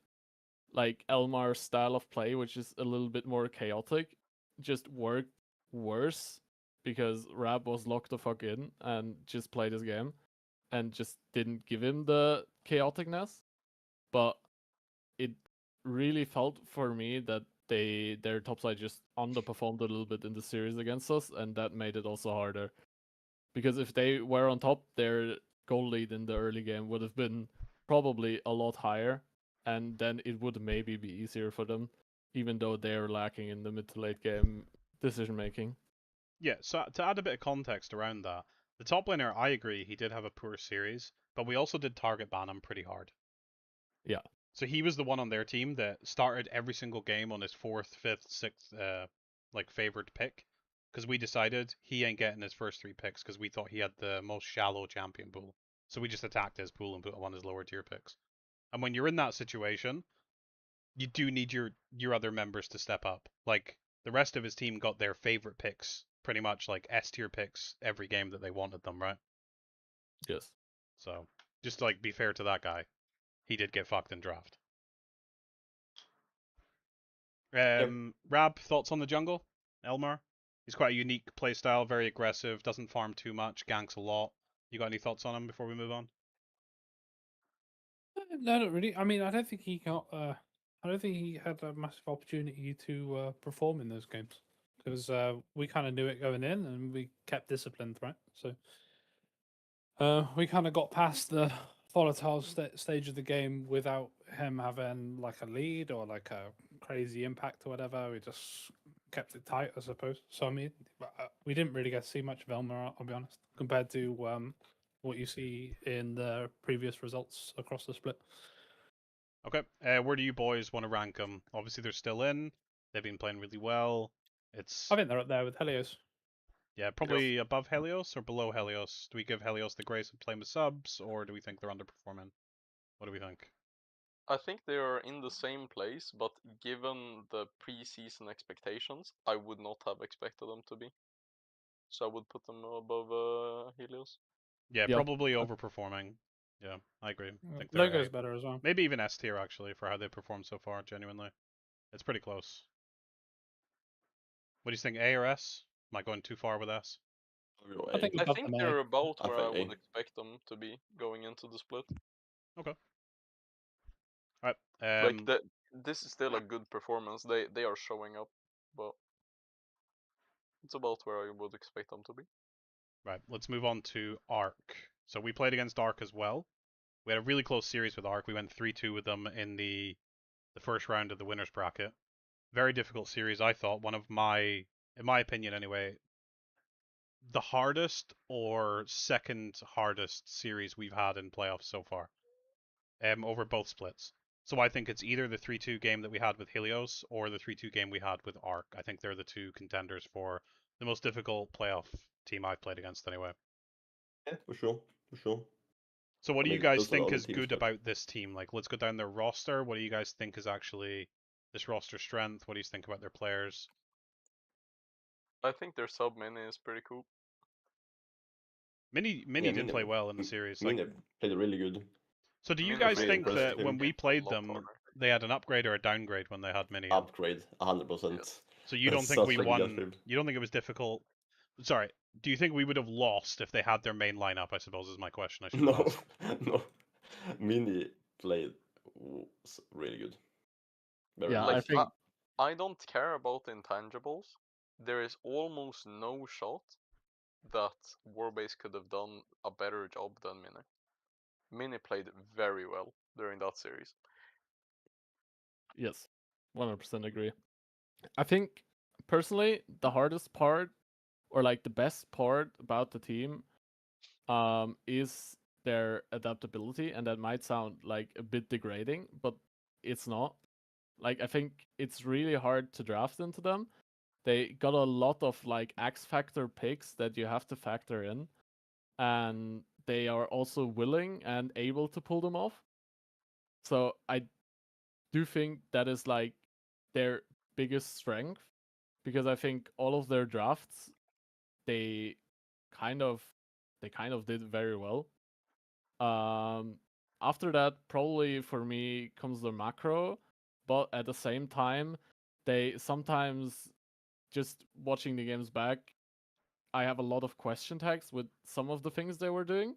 like Elmar's style of play, which is a little bit more chaotic, just worked worse because Rab was locked the fuck in and just played his game and just didn't give him the chaoticness. But it really felt for me that their top side just underperformed a little bit in the series against us, and that made it also harder. Because if they were on top, their goal lead in the early game would have been probably a lot higher, and then it would maybe be easier for them, even though they're lacking in the mid to late game decision making. Yeah, so to add a bit of context around that, the top laner, I agree, he did have a poor series, but we also did target ban him pretty hard. Yeah. So he was the one on their team that started every single game on his 4th, 5th, 6th, like favored pick, because we decided he ain't getting his first 3 picks because we thought he had the most shallow champion pool. So we just attacked his pool and put him on his lower tier picks. And when you're in that situation, you do need your other members to step up. Like the rest of his team got their favorite picks, pretty much like S tier picks every game that they wanted them, right? Yes. So just to, like, be fair to that guy, he did get fucked in draft. Rab, thoughts on the jungle? Elmar? He's quite a unique playstyle, very aggressive, doesn't farm too much, ganks a lot. You got any thoughts on him before we move on? No, not really. I mean, I don't think he got. I don't think he had a massive opportunity to perform in those games because we kind of knew it going in and we kept disciplined, right? So we kind of got past the volatile stage of the game without him having like a lead or like a crazy impact or whatever. We just kept it tight, I suppose. So I mean, we didn't really get to see much of Elmer, I'll be honest, compared to what you see in the previous results across the split. Okay, where do you boys want to rank them? Obviously, they're still in. They've been playing really well. It's I think they're up there with Helios. yeah, probably above Helios or below Helios. Do we give Helios the grace of playing with subs, or do we think they're underperforming? What do we think? I think they are in the same place, but given the preseason expectations, I would not have expected them to be. So I would put them above Helios. Yeah, Yep. probably overperforming. Yeah, I agree. I think they're Logo's better as well. maybe even S tier actually for how they performed so far. Genuinely, it's pretty close. What do you think, A or S? Am I going too far with S? I think I above think them, they're about I where I think would A. expect them to be going into the split. Okay. All Like right. this is still a good performance. They are showing up, but it's about where I would expect them to be. Right. Let's move on to Arc. So we played against Arc as well. We had a really close series with Arc. We went 3-2 with them in the first round of the winners bracket. Very difficult series, I thought. One of my, in my opinion anyway, the hardest or second hardest series we've had in playoffs so far, over both splits. So I think it's either the 3-2 game that we had with Helios or the 3-2 game we had with Arc. I think they're the two contenders for the most difficult playoff team I've played against anyway. Yeah, for sure, for sure. So what I do you mean, guys those are the think only is teams good that- about this team? Like, let's go down their roster. What do you guys think is actually this roster strength? What do you think about their players? I think their sub mini is pretty cool. Mini Yeah, did play well in the series. Like, Mini played really good. so do you Mini guys really think impressed that with when him. we A played lot them, harder. they had an upgrade or a downgrade when they had Mini? In? Upgrade, 100%. Yes. So you don't That's think we such a good won? upgrade. You don't think it was difficult? Sorry. Do you think we would have lost if they had their main lineup? I suppose is my question. I should No, ask. no. Mini played really good. Very Yeah, good. I Like think I don't care about intangibles. There is almost no shot that Warbase could have done a better job than Mini. Mini played very well during that series. yes, 100% agree. I think personally the hardest part or like the best part about the team is their adaptability, and that might sound like a bit degrading, but it's not. Like I think it's really hard to draft into them. They got a lot of like X factor picks that you have to factor in, and they are also willing and able to pull them off. So I do think that is like their biggest strength, because I think all of their drafts they kind of did very well. After that, probably for me comes the macro, but at the same time, they sometimes, just watching the games back, I have a lot of question tags with some of the things they were doing,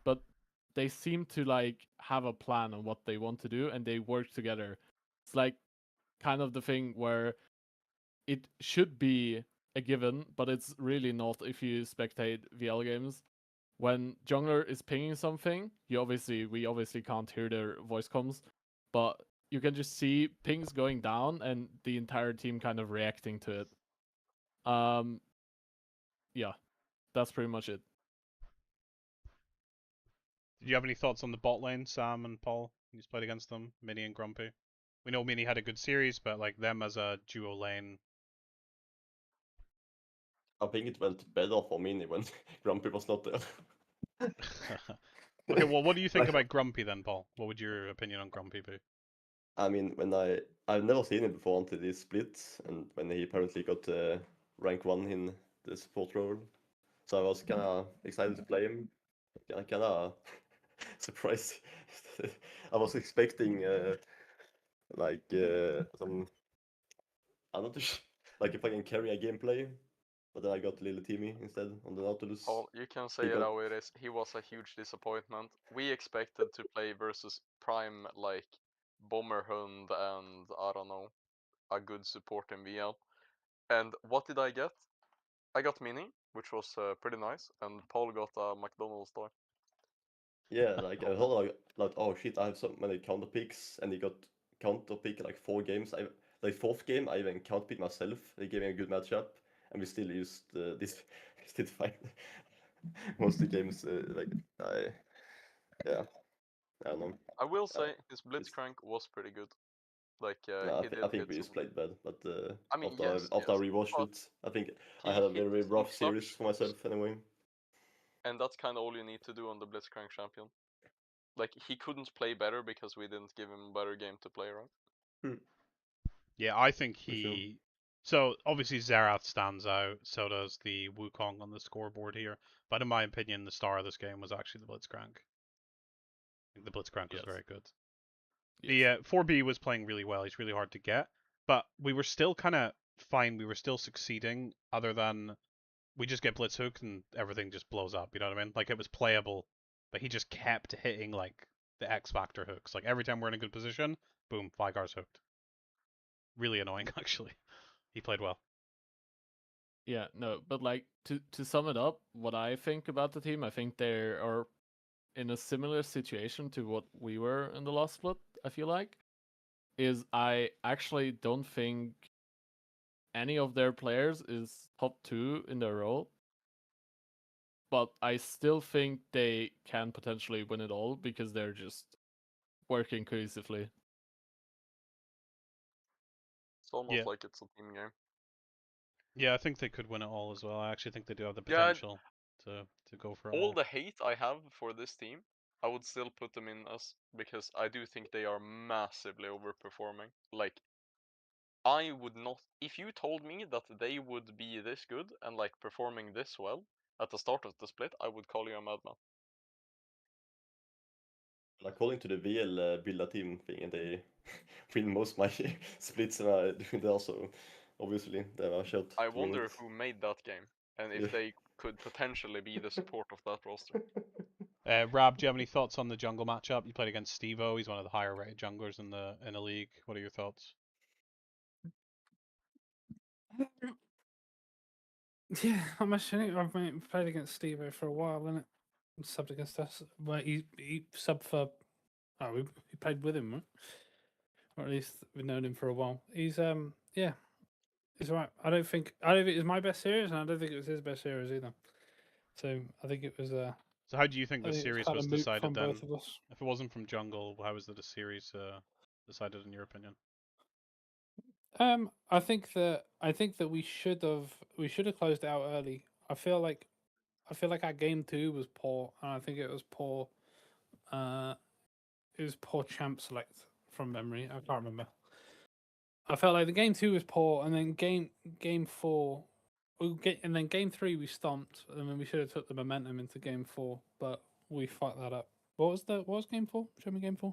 but they seem to like have a plan on what they want to do and they work together. It's like kind of the thing where it should be a given, but it's really not if you spectate VL games. When jungler is pinging something, we obviously can't hear their voice comms, but you can just see pings going down and the entire team kind of reacting to it. Yeah, that's pretty much it. Did you have any thoughts on the bot lane, Sam and Paul? You just played against them, Mini and Grumpy. We know Mini had a good series, but like them as a duo lane. I think it went better for Mini when Grumpy was not there. Okay, well, what do you think Like, about Grumpy then, Paul? What would your opinion on Grumpy be? I mean, I've never seen him before until this split, and when he apparently got rank 1 in the support role, so I was kind of excited to play him. Kind of surprised. I was expecting some, I'm not too like if I can carry a gameplay, but then I got Lily Timmy instead on the Nautilus. Paul, you can say He it got- how it is. He was a huge disappointment. We expected to play versus Prime like Bomberhund and I don't know, a good support in VL. And what did I get? I got Mini, which was pretty nice, and Paul got a McDonald's toy. Yeah, like I thought like oh shit, I have so many counter picks, and he got counter pick like 4 games. Like fourth game, I even counter picked myself. He gave me a good matchup, and we still used this. Still fine. Most of the games, yeah, I don't know. I will say his it's- Blitzcrank was pretty good. Like No, he I did think hit we some. played bad, but I mean, after yes, after I yes, rewatched but it, I think I he had a hit very some rough series clutch for moves, myself anyway. and that's kind of all you need to do on the Blitzcrank champion. Like he couldn't play better because we didn't give him a better game to play, right? Yeah, I think For sure. he. So obviously Xerath stands out. So does the Wukong on the scoreboard here. But in my opinion, the star of this game was actually the Blitzcrank. I think the Blitzcrank was Yes. very good. Yes. The 4B was playing really well. He's really hard to get, but we were still kind of fine. We were still succeeding, other than we just get blitz hooked and everything just blows up. You know what I mean? Like it was playable, but he just kept hitting like the X Factor hooks. Like every time we're in a good position, boom, Vigar's hooked. Really annoying, actually. He played well. Yeah, no, but like to sum it up, what I think about the team, I think they are in a similar situation to what we were in the last split, I feel like. Is I actually don't think any of their players is top 2 in their role. But I still think they can potentially win it all because they're just working cohesively. It's almost Yeah. like it's a team game. Yeah, I think they could win it all as well. I actually think they do have the Yeah, potential to go for it all all. the hate I have for this team, I would still put them in us because I do think they are massively overperforming. Like, I would not, if you told me that they would be this good and like performing this well at the start of the split, I would call you a madman. According to the VL build a team thing, and they win most of my splits and I do it also. Obviously, they have a shot I to win wonder it. who made that game and if Yeah. they could potentially be the support of that roster. Rab, do you have any thoughts on the jungle matchup? You played against Steve-O. He's one of the higher rated junglers in the league. What are your thoughts? Yeah, I'm assuming I've played against Steve for a while, innit? Subbed against us. Well, he subbed for. Oh, we played with him, right? Or at least we've known him for a while. He's yeah, he's right. I don't think it was my best series, and I don't think it was his best series either. So I think it was So how do you think I the think it was series kind was of moot decided from then? both of us. If it wasn't from jungle, how was the series decided in your opinion? I think that we should have closed it out early. I feel like our game 2 was poor, and I think it was poor. It was poor champ select from memory. I can't remember. I felt like the game 2 was poor, and then game 4, and then game 3 we stomped, and then we should have took the momentum into game 4, but we fucked that up. What was game 4? Show me game 4.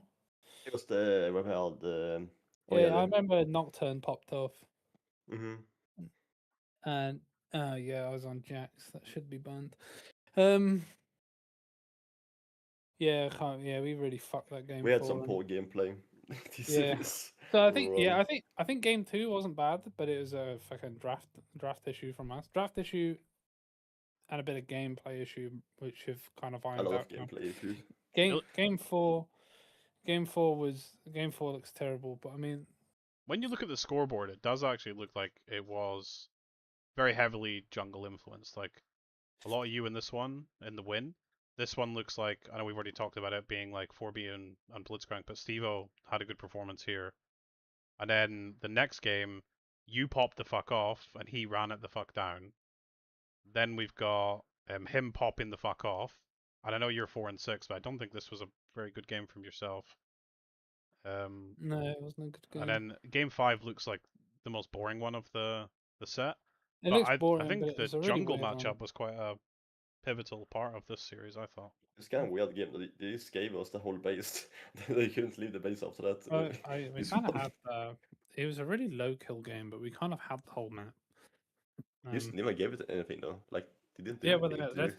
It was the where we had the. Yeah, I remember Nocturne popped off, Mm-hmm. and yeah, I was on Jax. That should be banned. Yeah, we really fucked that game. We had 4, some and poor gameplay. this Yeah. series. So I think overall. I think game 2 wasn't bad, but it was a fucking draft issue from us. Draft issue and a bit of gameplay issue, which have kind of A ironed lot out of now. gameplay issues. Game 4 looks terrible, but I mean, When you look at the scoreboard, it does actually look like it was very heavily jungle influenced. Like a lot of you in this one, in the win. This one looks like, I know we've already talked about it being like 4B and Blitzcrank, but Stevo had a good performance here. And then the next game, you popped the fuck off and he ran it the fuck down. Then we've got him popping the fuck off. And I know you're 4 and 6, but I don't think this was a very good game from yourself. no, it wasn't a good game. And then game 5 looks like the most boring one of the set. It But looks I boring, think but it the was a really jungle weird matchup one. was quite a pivotal part of this series, I thought. It's kind of weird game that they just gave us the whole base. They couldn't leave the base after that. We This kind of one. had it was a really low kill game, but we kind of had the whole map. Just never gave it anything though. Like they didn't do Yeah, but anything I don't to.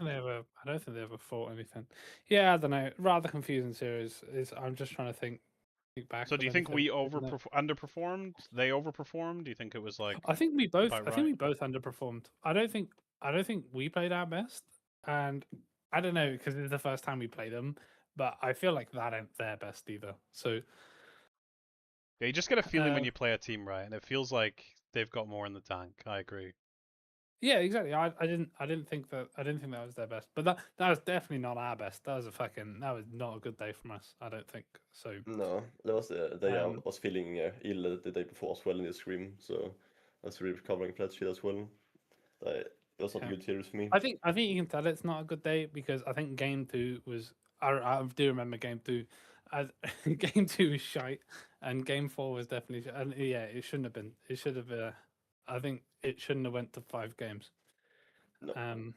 think they ever fought anything. Yeah, I don't know. Rather confusing series. I'm just trying to think back. So do of you think anything. we Isn't it? underperformed? They overperformed? Do you think it was like I think we both. about I think we right? both underperformed. I don't think we played our best, and I don't know because it's the first time we play them. But I feel like that ain't their best either. So Yeah, you just get a feeling when Uh, you play a team right, and it feels like they've got more in the tank. I agree. yeah, exactly. I didn't think that was their best, but that was definitely not our best. That was not a good day from us. I don't think so. No, that was the day I Um, was feeling ill the day before as well in the scream. So I was recovering from that shit as well. It was not a Yeah. good series for me. I think you can tell it's not a good day because I think game 2 was. I do remember game 2. Game 2 was shite, and game 4 was definitely. And yeah, it shouldn't have been. It should have. I think it shouldn't have went to 5 games. No.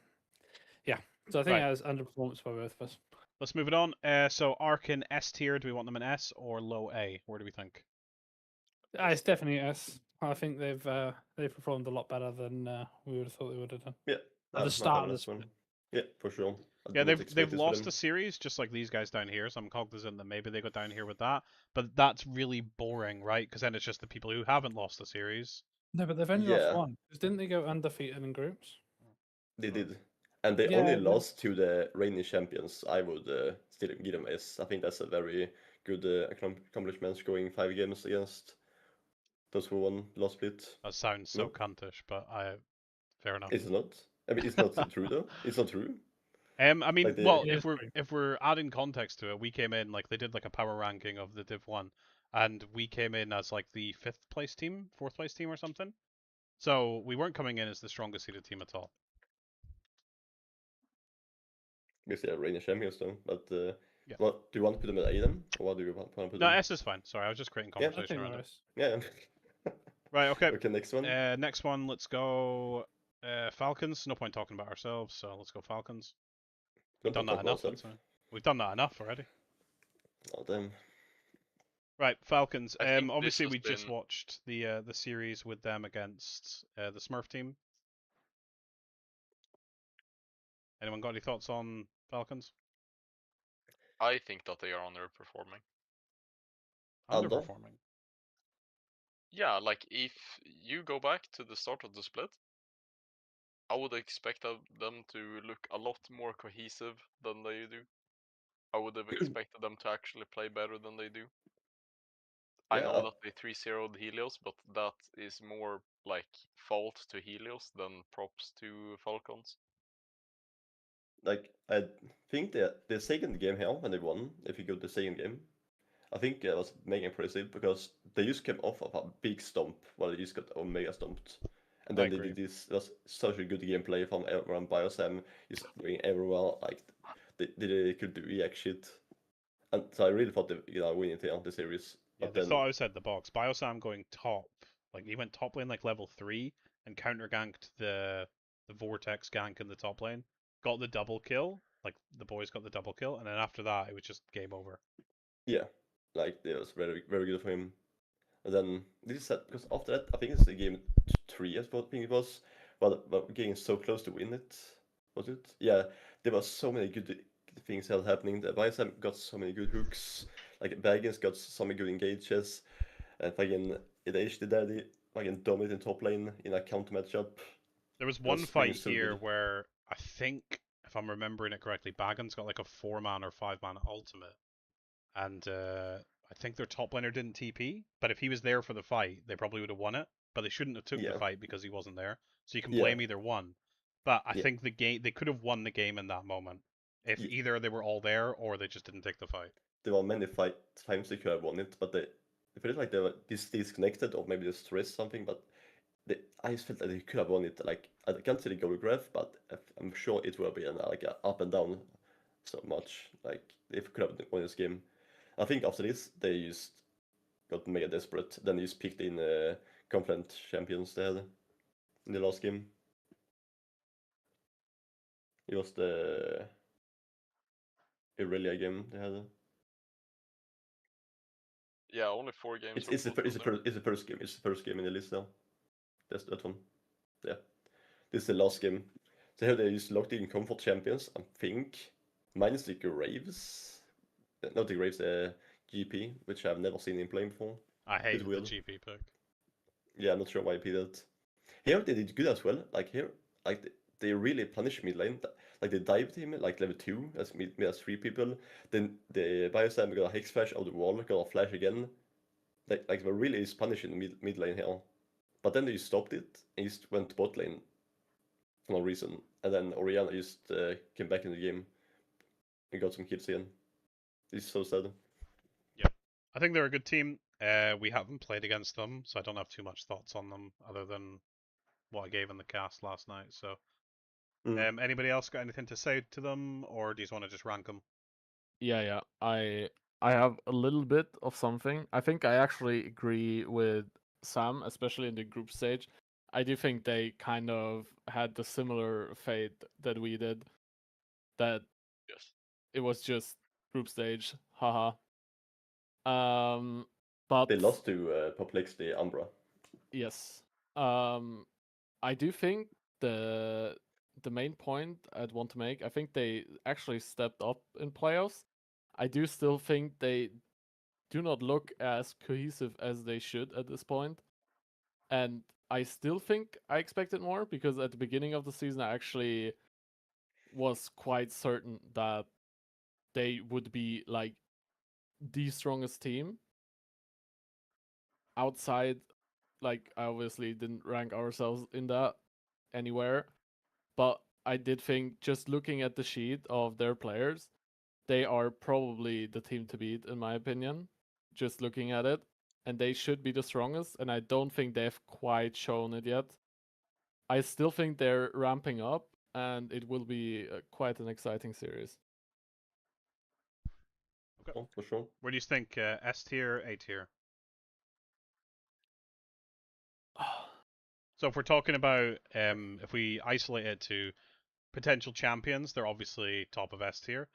Yeah. So I think Right. that was underperformance by both of us. Let's move it on. So Arkin S tier. Do we want them in S or low A? Where do we think? It's definitely S. I think they've performed a lot better than we would have thought they would have done. Yeah. At the my start of final this one. Yeah, for sure. I Yeah, did not expect they've this for lost them. a series just like these guys down here, so I'm cognizant that maybe they got down here with that. But that's really boring, right? Because then it's just the people who haven't lost a series. No, but they've only Yeah. lost one. 'Cause didn't they go undefeated in groups? They did. And they Yeah, only but- lost to the reigning champions. I would still give them S. I think that's a very good accomplishment going 5 games against those who won last split. That sounds so No. cuntish, but fair enough. It's not. I mean, it's not true though. It's not true. I mean, Like well, It is true. if we're adding context to it, we came in like they did like a power ranking of the Div 1, and we came in as like the 5th place team, 4th place team or something. So we weren't coming in as the strongest seeded team at all. Because they're reigning champions though. But Yeah. what do you want to put them at A then? Or what do you want to put No, them? S is fine. Sorry, I was just creating Yeah. I conversation think around it. they're S. Yeah. Right. Okay. Okay, next one. Next one. Let's go Falcons. No point talking about ourselves, so let's go Falcons. We've Don't done that talk about enough. yourself. We've done that enough already. Oh, damn. Right, Falcons. I think this Obviously has we just been- watched the series with them against the Smurf team. Anyone got any thoughts on Falcons? I think that they are underperforming. Under? Underperforming. Yeah, like if you go back to the start of the split, I would expect them to look a lot more cohesive than they do. I would have expected them to actually play better than they do. I know Yeah. that they 3-0'd Helios, but that is more like fault to Helios than props to Falcons. Like I think the second game here when they won, if you go to the second game, I think it was mega impressive because they just came off of a big stomp while they just got Omega stomped. And I then they agree. did this. It was such a good gameplay from everyone. Biosam is doing everywhere. Like they could do EX shit. And so I really thought they win it here, the series. Yeah, But they then thought outside the box. Biosam going top, like he went top lane like level 3 and counter ganked the Vortex gank in the top lane. Got the double kill, like the boys got the double kill, and then after that it was just game over. yeah, like it was very very good for him. And then this is sad because after that I think it's game 3 I think it was. But getting so close to win it, was it? Yeah, there was so many good things that happening. The Biosam got so many good hooks. like Baggins got some good engages, and fucking Idage did that. He fucking dominated top lane in a counter matchup. There was It one was really fight so here good. where I think, if I'm remembering it correctly, Baggins got like a 4-man or 5-man ultimate, and I think their top laner didn't TP. But if he was there for the fight, they probably would have won it. But they shouldn't have took the Yeah. fight because he wasn't there. So you can Yeah. blame either one. But I Yeah. think they could have won the game in that moment if Ye- either they were all there or they just didn't take the fight. There were many times they could have won it, but they felt like they were disconnected or maybe they stressed something. But I just felt that they could have won it. Like I can't see the goal graph, but I'm sure it will be like a up and down so much. Like they could have won this game. I think after this they just got mega desperate. Then they just picked in Conference champions they had in the last game. It was the Irelia game they had. Yeah, only 4 games. It's the were put from there. it's the first game. It's the first game in the list now. That's that one. Yeah. This is the last game. So here they just locked in Comfort champions, I think. Minus the Graves. Not the Graves, the GP, which I've never seen him playing before. I hate the weird. GP pick. Yeah, I'm not sure why he picked that. Here they did good as well. Like here, like they really punished mid lane. Like they dived him like level 2 as mid as 3 people. Then the Biosam got a Hex Flash out of the wall, got a flash again. Like they were really is punishing mid lane here. But then they stopped it and just went to bot lane for no reason. And then Orianna just came back in the game and got some kills again. It's so sad. I think they're a good team. We haven't played against them, so I don't have too much thoughts on them other than what I gave in the cast last night. So, anybody else got anything to say to them, or do you just want to just rank them? Yeah. I have a little bit of something. I think I actually agree with Sam, especially in the group stage. I do think they kind of had the similar fate that we did. That Yes. it was just group stage, haha. But They lost to Perplexity Umbra. yes, I do think the main point I'd want to make, I think they actually stepped up in playoffs. I do still think they do not look as cohesive as they should at this point. And I still think I expected more because at the beginning of the season I actually was quite certain that they would be like the strongest team outside. Like I obviously didn't rank ourselves in that anywhere, but I did think just looking at the sheet of their players, they are probably the team to beat in my opinion. Just looking at it, and they should be the strongest, and I don't think they've quite shown it yet. I still think they're ramping up, and it will be quite an exciting series. Okay. Oh, for sure. Where do you think S tier, A tier? So if we're talking about if we isolate it to potential champions, they're obviously top of S tier.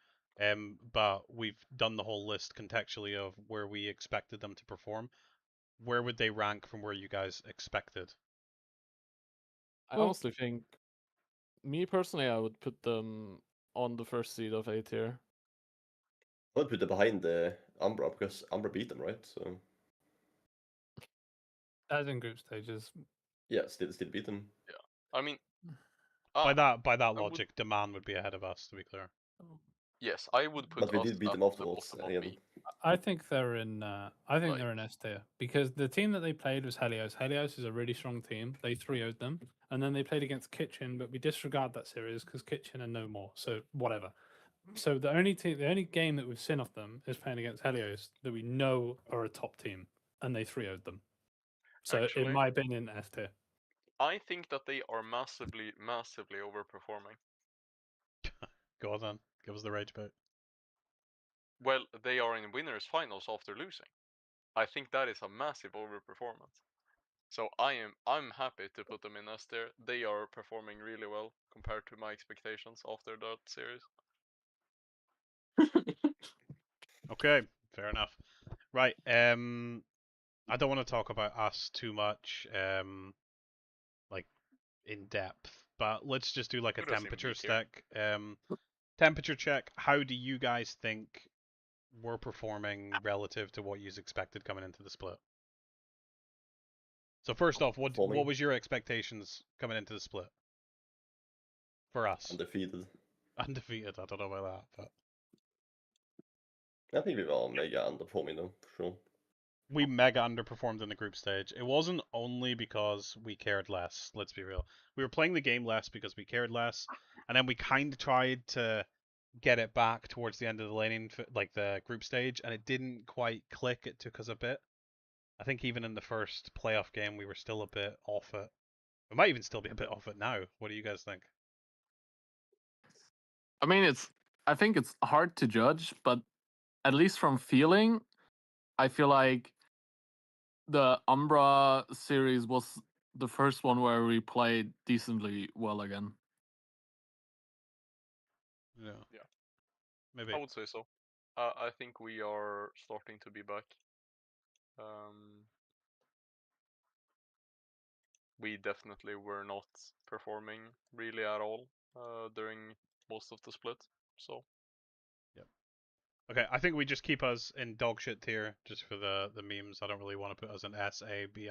But we've done the whole list contextually of where we expected them to perform. Where would they rank from where you guys expected? I Well- honestly think, me personally, I would put them on the first seed of A tier. I would put it behind Umbra because Umbra beat them, right? So As in group stages. yeah, still beat them. I mean, By that I would- logic, Demand would be ahead of us, to be clear. yes, I would put But we us did beat at them the afterwards bottom of again. B. I think they're in. I think Like- they're in S tier because the team that they played was Helios. Helios is a really strong team. They 3-0'd them, and then they played against Kitchen, but we disregard that series because Kitchen are no more. So whatever. So the only game that we've seen of them is playing against Helios that we know are a top team, and they 3-0'd them. So Actually- in my opinion, S tier. I think that they are massively overperforming. Go on then. Give us the rage bit. Well, they are in winners finals after losing. I think that is a massive overperformance. So I'm happy to put them in S tier. They are performing really well compared to my expectations after that series. Okay, fair enough. Right, I don't want to talk about us too much, like in depth, but let's just do like a Put us in temperature B tier. check. Temperature check. How do you guys think were performing relative to what you expected coming into the split? So first off, what Performing. was your expectations coming into the split? For us, Undefeated. undefeated. I don't know about that, I think we were mega underperforming though, for sure. we mega underperformed in the group stage. It wasn't only because we cared less, let's be real. We were playing the game less because we cared less, and then we kind of tried to get it back towards the end of the laning, like the group stage, and it didn't quite click. It took us a bit. I think even in the first playoff game, we were still a bit off it. We might even still be a bit off it now. What do you guys think? I mean, I think it's hard to judge, but at least from feeling, I feel like the Umbra series was the first one where we played decently well again. Yeah. Yeah. Maybe. I would say so. I think we are starting to be back. We definitely were not performing really at all during most of the split. So Okay, I think we just keep us in dog shit tier just for the memes. I don't really want to put us in S, A, B.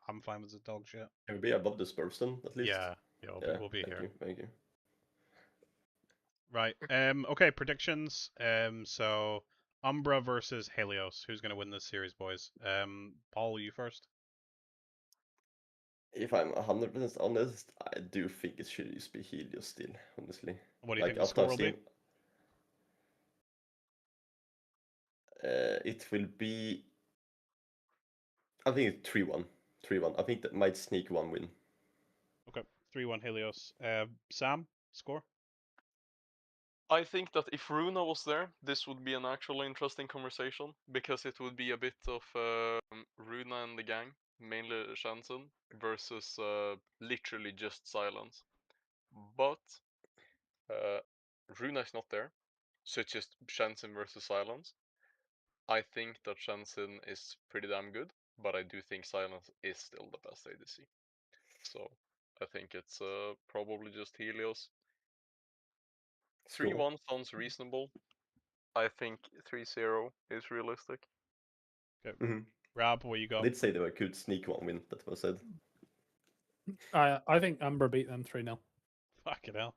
I'm fine with the dog shit. Can we be above the Spurs then, at least? Yeah, we'll be thank here. you, thank you. Right. Okay, predictions. So Umbra versus Helios. Who's gonna win this series, boys? Paul, you first. If I'm 100% honest, I do think it should just be Helios still, honestly. What do you Like think the after score I've will be? seen, it will be. I think it's 3-1. 3-1. I think that might sneak one win. Okay, 3-1 Helios. Sam, score? I think that if Runa was there, this would be an actually interesting conversation because it would be a bit of Runa and the gang, mainly Shansen, versus literally just Silence. But Runa is not there, so it's just Shansen versus Silence. I think that Shansen is pretty damn good, but I do think Silence is still the best ADC. So I think it's probably just Helios. 3-1 sounds reasonable. I think 3-0 is realistic. Okay. Mm-hmm. Rob, what you I got? did say they could sneak one win, that was said. I think Umbra beat them 3-0. Fucking hell.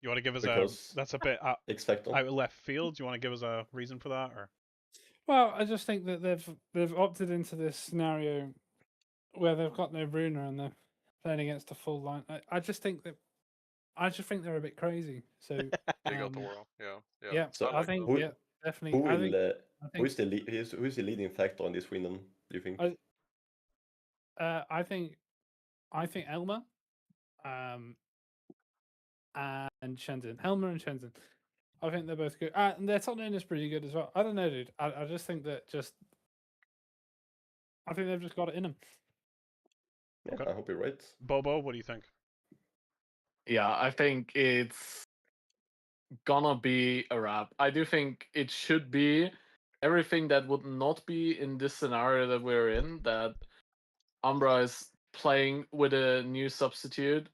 You want to give us Because that's a bit out X-Factor. of left field. Do you want to give us a reason for that, or? Well, I just think that they've opted into this scenario where they've got no Runa and they're playing against a full line. I just think they're a bit crazy. So They got the world. Yeah. yeah, So I think who- yeah, definitely. Who will? I think Who's the leading factor on this win? Then do you think? I think Elmer, and Shenzhen. Helmer and Shenzhen. I think they're both good. And their top lane is pretty good as well. I don't know, dude. I just think that I think they've just got it in them. Yeah, Okay. I hope you're right. Bobo, what do you think? Yeah, I think it's gonna be a wrap. I do think it should be everything that would not be in this scenario that we're in, that Umbra is playing with a new substitute.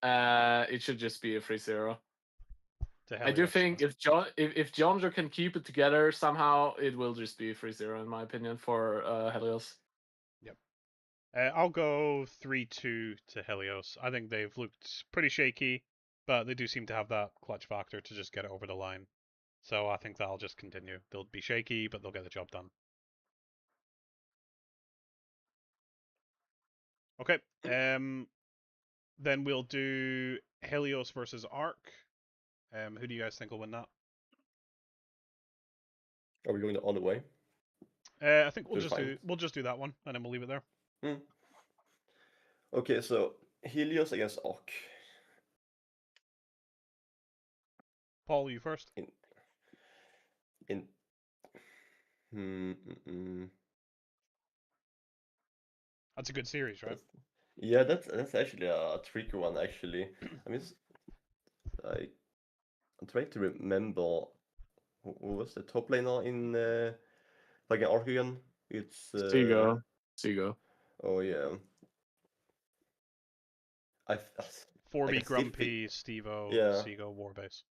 It should just be a 3-0. I do think if Jonjo can keep it together somehow, it will just be a 3-0 in my opinion for Helios. Yep. I'll go 3-2 to Helios. I think they've looked pretty shaky, but they do seem to have that clutch factor to just get it over the line. So I think that'll just continue. They'll be shaky, but they'll get the job done. Okay. Then we'll do Helios versus Arc. Who do you guys think will win that? Are we going the other way? I think We'll just do that one, and then we'll leave it there. Okay, so Helios against Arc. Paul, you first. That's a good series, right? Yeah, that's actually a tricky one. Actually, I mean, I'm trying to remember who was the top laner in like an Arc again. It's Seago. Oh yeah. 4B I can still Grumpy, Stevo, Yeah. Seago, Warbase.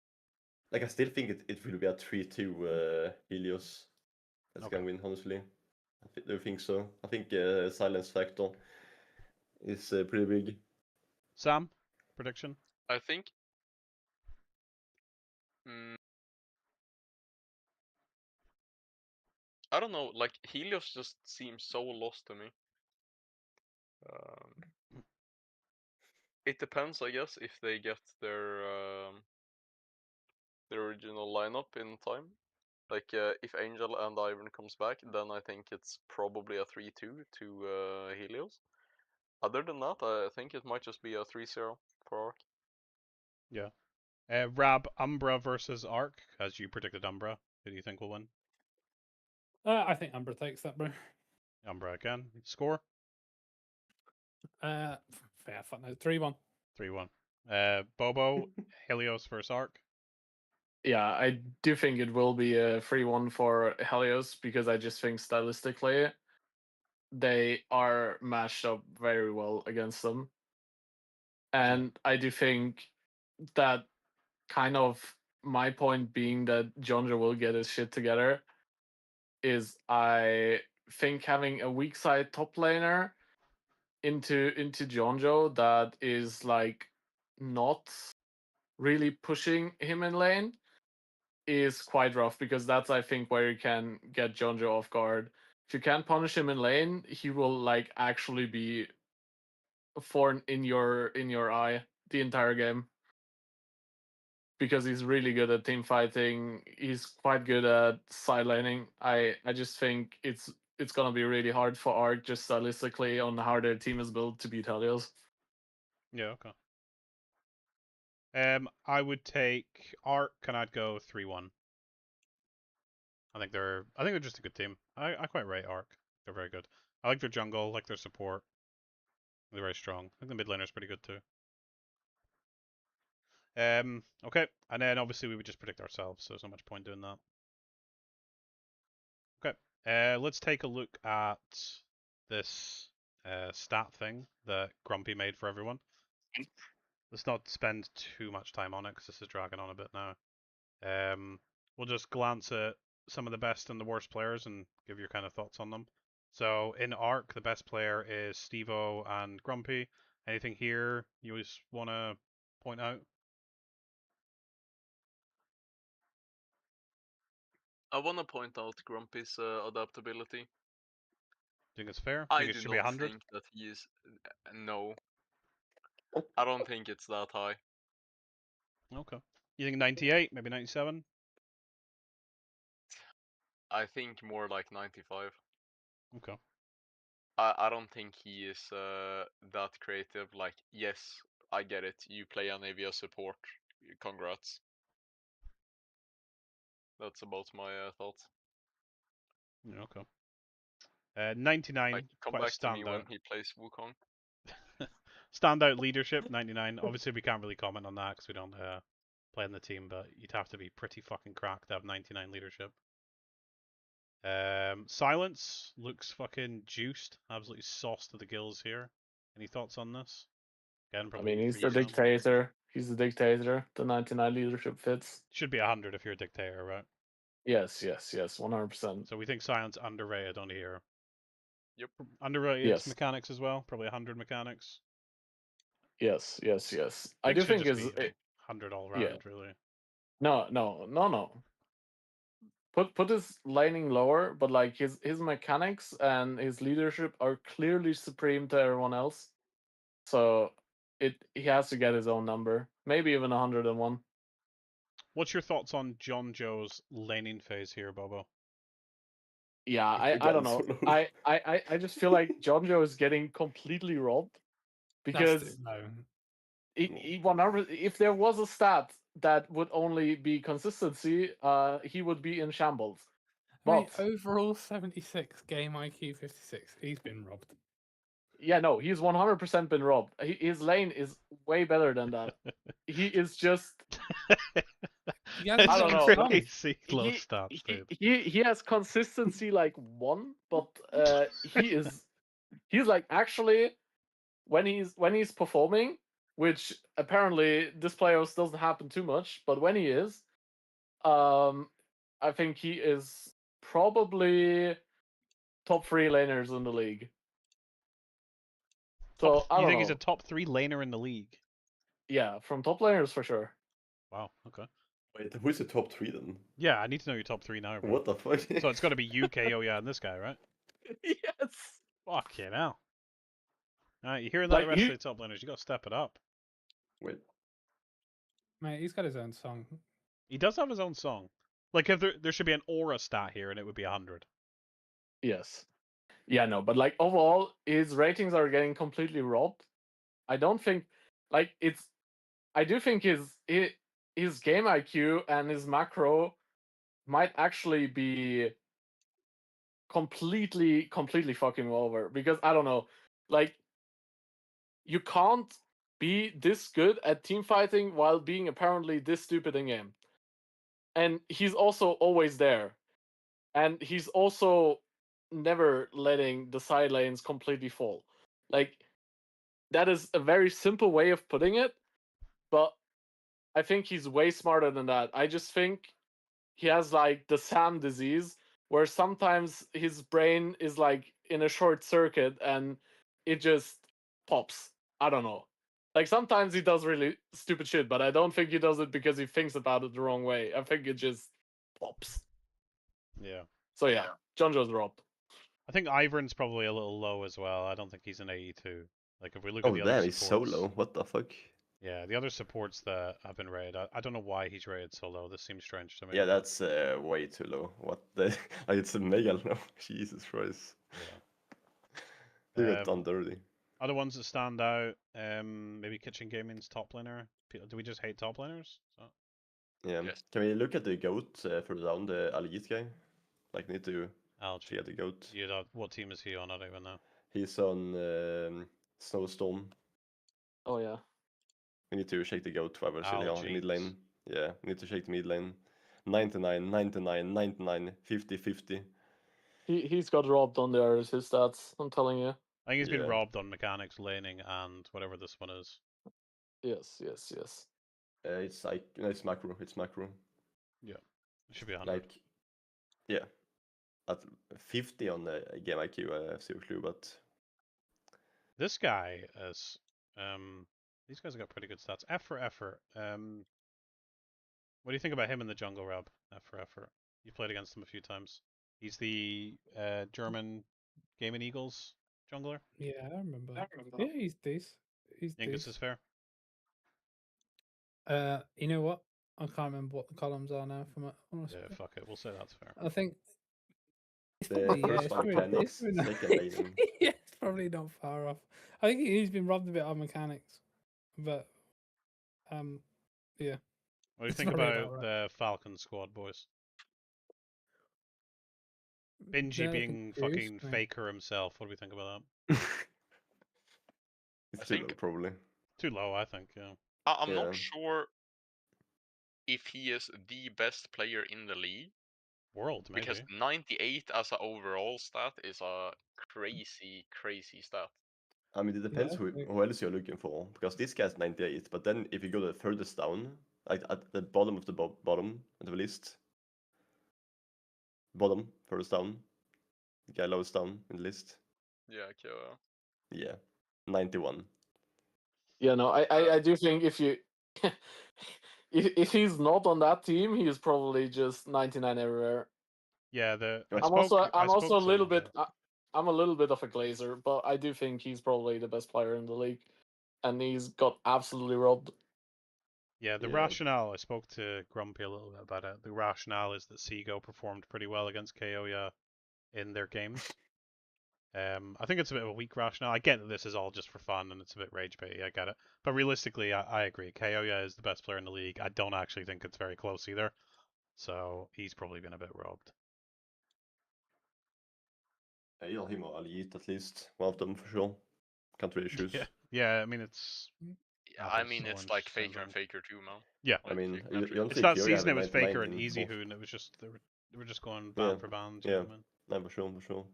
Like I still think it will be a 3-2 Helios that's Okay. gonna win. Honestly, I do think so. I think silence factor is pretty big. Sam, prediction? I think. Mm, I don't know. Like Helios just seems so lost to me. It depends, I guess, if they get their original lineup in time. Like if Angel and Ivan comes back, then I think it's probably a 3-2 to Helios. Other than that, I think it might just be a 3-0 for Arc. Yeah. Rab, Umbra versus Arc, as you predicted Umbra. Who do you think will win? I think Umbra takes that, bro. Umbra again. Score? Yeah, fuck no, 3-1. 3-1. Bobo, Helios versus Arc. Yeah, I do think it will be a 3-1 for Helios because I just think stylistically they are matched up very well against them. And I do think that kind of my point being that Jonjo will get his shit together is I think having a weak side top laner into Jonjo that is like not really pushing him in lane is quite rough because that's I think where you can get Jonjo off guard. If you can't punish him in lane, he will like actually be a thorn in your eye the entire game. Because he's really good at team fighting, he's quite good at side laning. I just think it's gonna be really hard for Arc just stylistically on how their team is built to beat Helios. Yeah, okay. I would take Arc and I'd go 3-1. I think they're just a good team. I quite rate Arc. They're very good. I like their jungle, like their support. They're very strong. I think the mid laner's pretty good too. Okay, and then obviously we would just predict ourselves, so there's not much point doing that. Okay, let's take a look at this stat thing that Grumpy made for everyone. Let's not spend too much time on it because this is dragging on a bit now. We'll just glance at some of the best and the worst players and give your kind of thoughts on them. So in Arc, the best player is Stevo and Grumpy. Anything here you just want to point out? I want to point out Grumpy's adaptability. Think it's fair? I Think it do should be not 100? think that he is. No, I don't think it's that high. Okay. You think 98, maybe 97? I think more like 95. Okay. I don't think he is that creative. Like, yes, I get it. You play an AVS support. Congrats. That's about my thoughts. Yeah, okay. 99, Like, come quite a back to me when standout. he plays Wukong. Standout leadership, 99. Obviously, we can't really comment on that because we don't play in the team, but you'd have to be pretty fucking cracked to have 99 leadership. Silence looks fucking juiced. Absolutely sauced to the gills here. Any thoughts on this? Again, I probably mean, he's for the you, Sam. dictator. He's the dictator. The 99 leadership fits. Should be 100 if you're a dictator, right? Yes, 100%. So we think Silence underrated on here. Yep. Underrated Yes. mechanics as well. Probably 100 mechanics. Yes. I do think is 100 all round, really. no. Put his laning lower, but like his mechanics and his leadership are clearly supreme to everyone else. So he has to get his own number, maybe even 101. What's your thoughts on John Joe's laning phase here, Bobo? Yeah, If I don't we know. get so low. I just feel like Jonjo is getting completely robbed because No. he 100. If there was a stat that would only be consistency, he would be in shambles. I mean, But overall 76, game IQ 56. He's been robbed. yeah, no, he's 100% been robbed. His lane is way better than that. He is just He hasn't I don't been know. stung. Crazy low stats, dude. he has consistency like 1, but he's like actually when he's performing, which apparently this playoffs doesn't happen too much, but when he is, I think he is probably top 3 laners in the league. So I You don't think he's a know. top 3 laner in the league? Yeah, from top laners for sure. Wow. Okay. Wait, who's the top 3 then? Yeah, I need to know your top 3 now, bro. What the fuck? So it's got to be you, KOYA, and this guy, right? Yes. Fuck yeah, now. Alright, you hearing that, Like, the rest he- of the top laners? You got to step it up. Wait. Mate, he's got his own song. He does have his own song. Like, if there should be an aura stat here, and it would be 100. Yes. Yeah, no, but like overall, his ratings are getting completely robbed. I don't think, like, it's. I do think his game IQ and his macro might actually be completely fucking him over, because I don't know, like, you can't be this good at team fighting while being apparently this stupid in game. And he's also always there. And he's also never letting the side lanes completely fall. Like, that is a very simple way of putting it, but I think he's way smarter than that. I just think he has like the Sam disease, where sometimes his brain is like in a short circuit and it just pops. I don't know. Like, sometimes he does really stupid shit, but I don't think he does it because he thinks about it the wrong way. I think it just pops. Yeah. So yeah, Jonjo's robbed. I think Ivern's probably a little low as well. I don't think he's an 82. Like, if we look Oh at the damn, other he's supports... so low. What the fuck? Yeah, the other supports that have been rated, I don't know why he's rated so low. This seems strange to me. Yeah, but- that's way too low. What the? Like, it's a mega low. Jesus Christ. Yeah. You got done dirty. Other ones that stand out, maybe Kitchen Gaming's top laner. Do we just hate top laners? So... Yeah. Yes. Can we look at the goat further down, the Elite guy? Like, need to Algae. check the goat. What team is he on? I don't even know. He's on Snowstorm. Oh yeah. We need to check the goat for Algae. mid lane. Yeah, we need to check the mid lane. 99, 99, 99, 50, 50. He's got robbed on his stats, I'm telling you. I think he's been Yeah. robbed on mechanics, laning, and whatever this one is. Yes. It's like, no, it's macro. It's macro. It should be 100. Like, yeah. At 50 on the game IQ, I have zero clue, but This guy is. These guys have got pretty good stats. F for effort. What do you think about him in the jungle, Rob? F for effort. You played against him a few times. He's the German Gaming Eagles jungler. Yeah, I remember. Yeah, he's decent. He's Think this is decent. fair? You know what? I can't remember what the columns are now. From honestly, Yeah, fuck it. We'll say that's fair. I think it's The probably, first it's one probably, mechanics, it's probably second not, laning. yeah, it's probably not far off. I think he's been robbed a bit on mechanics, but yeah. What do you It's think probably about about right. the Falcon squad, boys? Benji They're being confused, fucking mate. faker himself. What do we think about that? It's I too low, think- probably. Too low, I think. Yeah. I'm Yeah. not sure if he is the best player in the league, World, maybe. because 98 as an overall stat is a crazy stat. I mean, it depends Yeah, who else you're looking for, because this guy's 98, but then if you go the furthest down, like at the bottom of the bottom of the list, furthest down, the guy lowest down in the list, Yeah, okay. yeah, 91. Yeah, no, I do think if you if he's not on that team, he is probably just 99 everywhere. Yeah, I'm I'm also a little bit I'm a little bit of a glazer, but I do think he's probably the best player in the league, and he's got absolutely robbed. Yeah, the Yeah. rationale, I spoke to Grumpy a little bit about it. The rationale is that Seago performed pretty well against KOYA in their games. I think it's a bit of a weak rationale. I get that this is all just for fun and it's a bit rage baity, I get it. But realistically, I agree. KOYA is the best player in the league. I don't actually think it's very close either. So he's probably been a bit robbed. Either him or Elite, at least. One of them for sure. Can't really choose. Yeah, I mean, it's... Yeah, I Apples mean, to it's orange like sounds Faker and wrong. Faker too, man. Yeah. I mean, you can't you really- don't It's think that Fury have season a it was 99 Faker and in Easy both? Who, and it was just... They were just going Yeah, band for band. You know what I mean? No, for sure.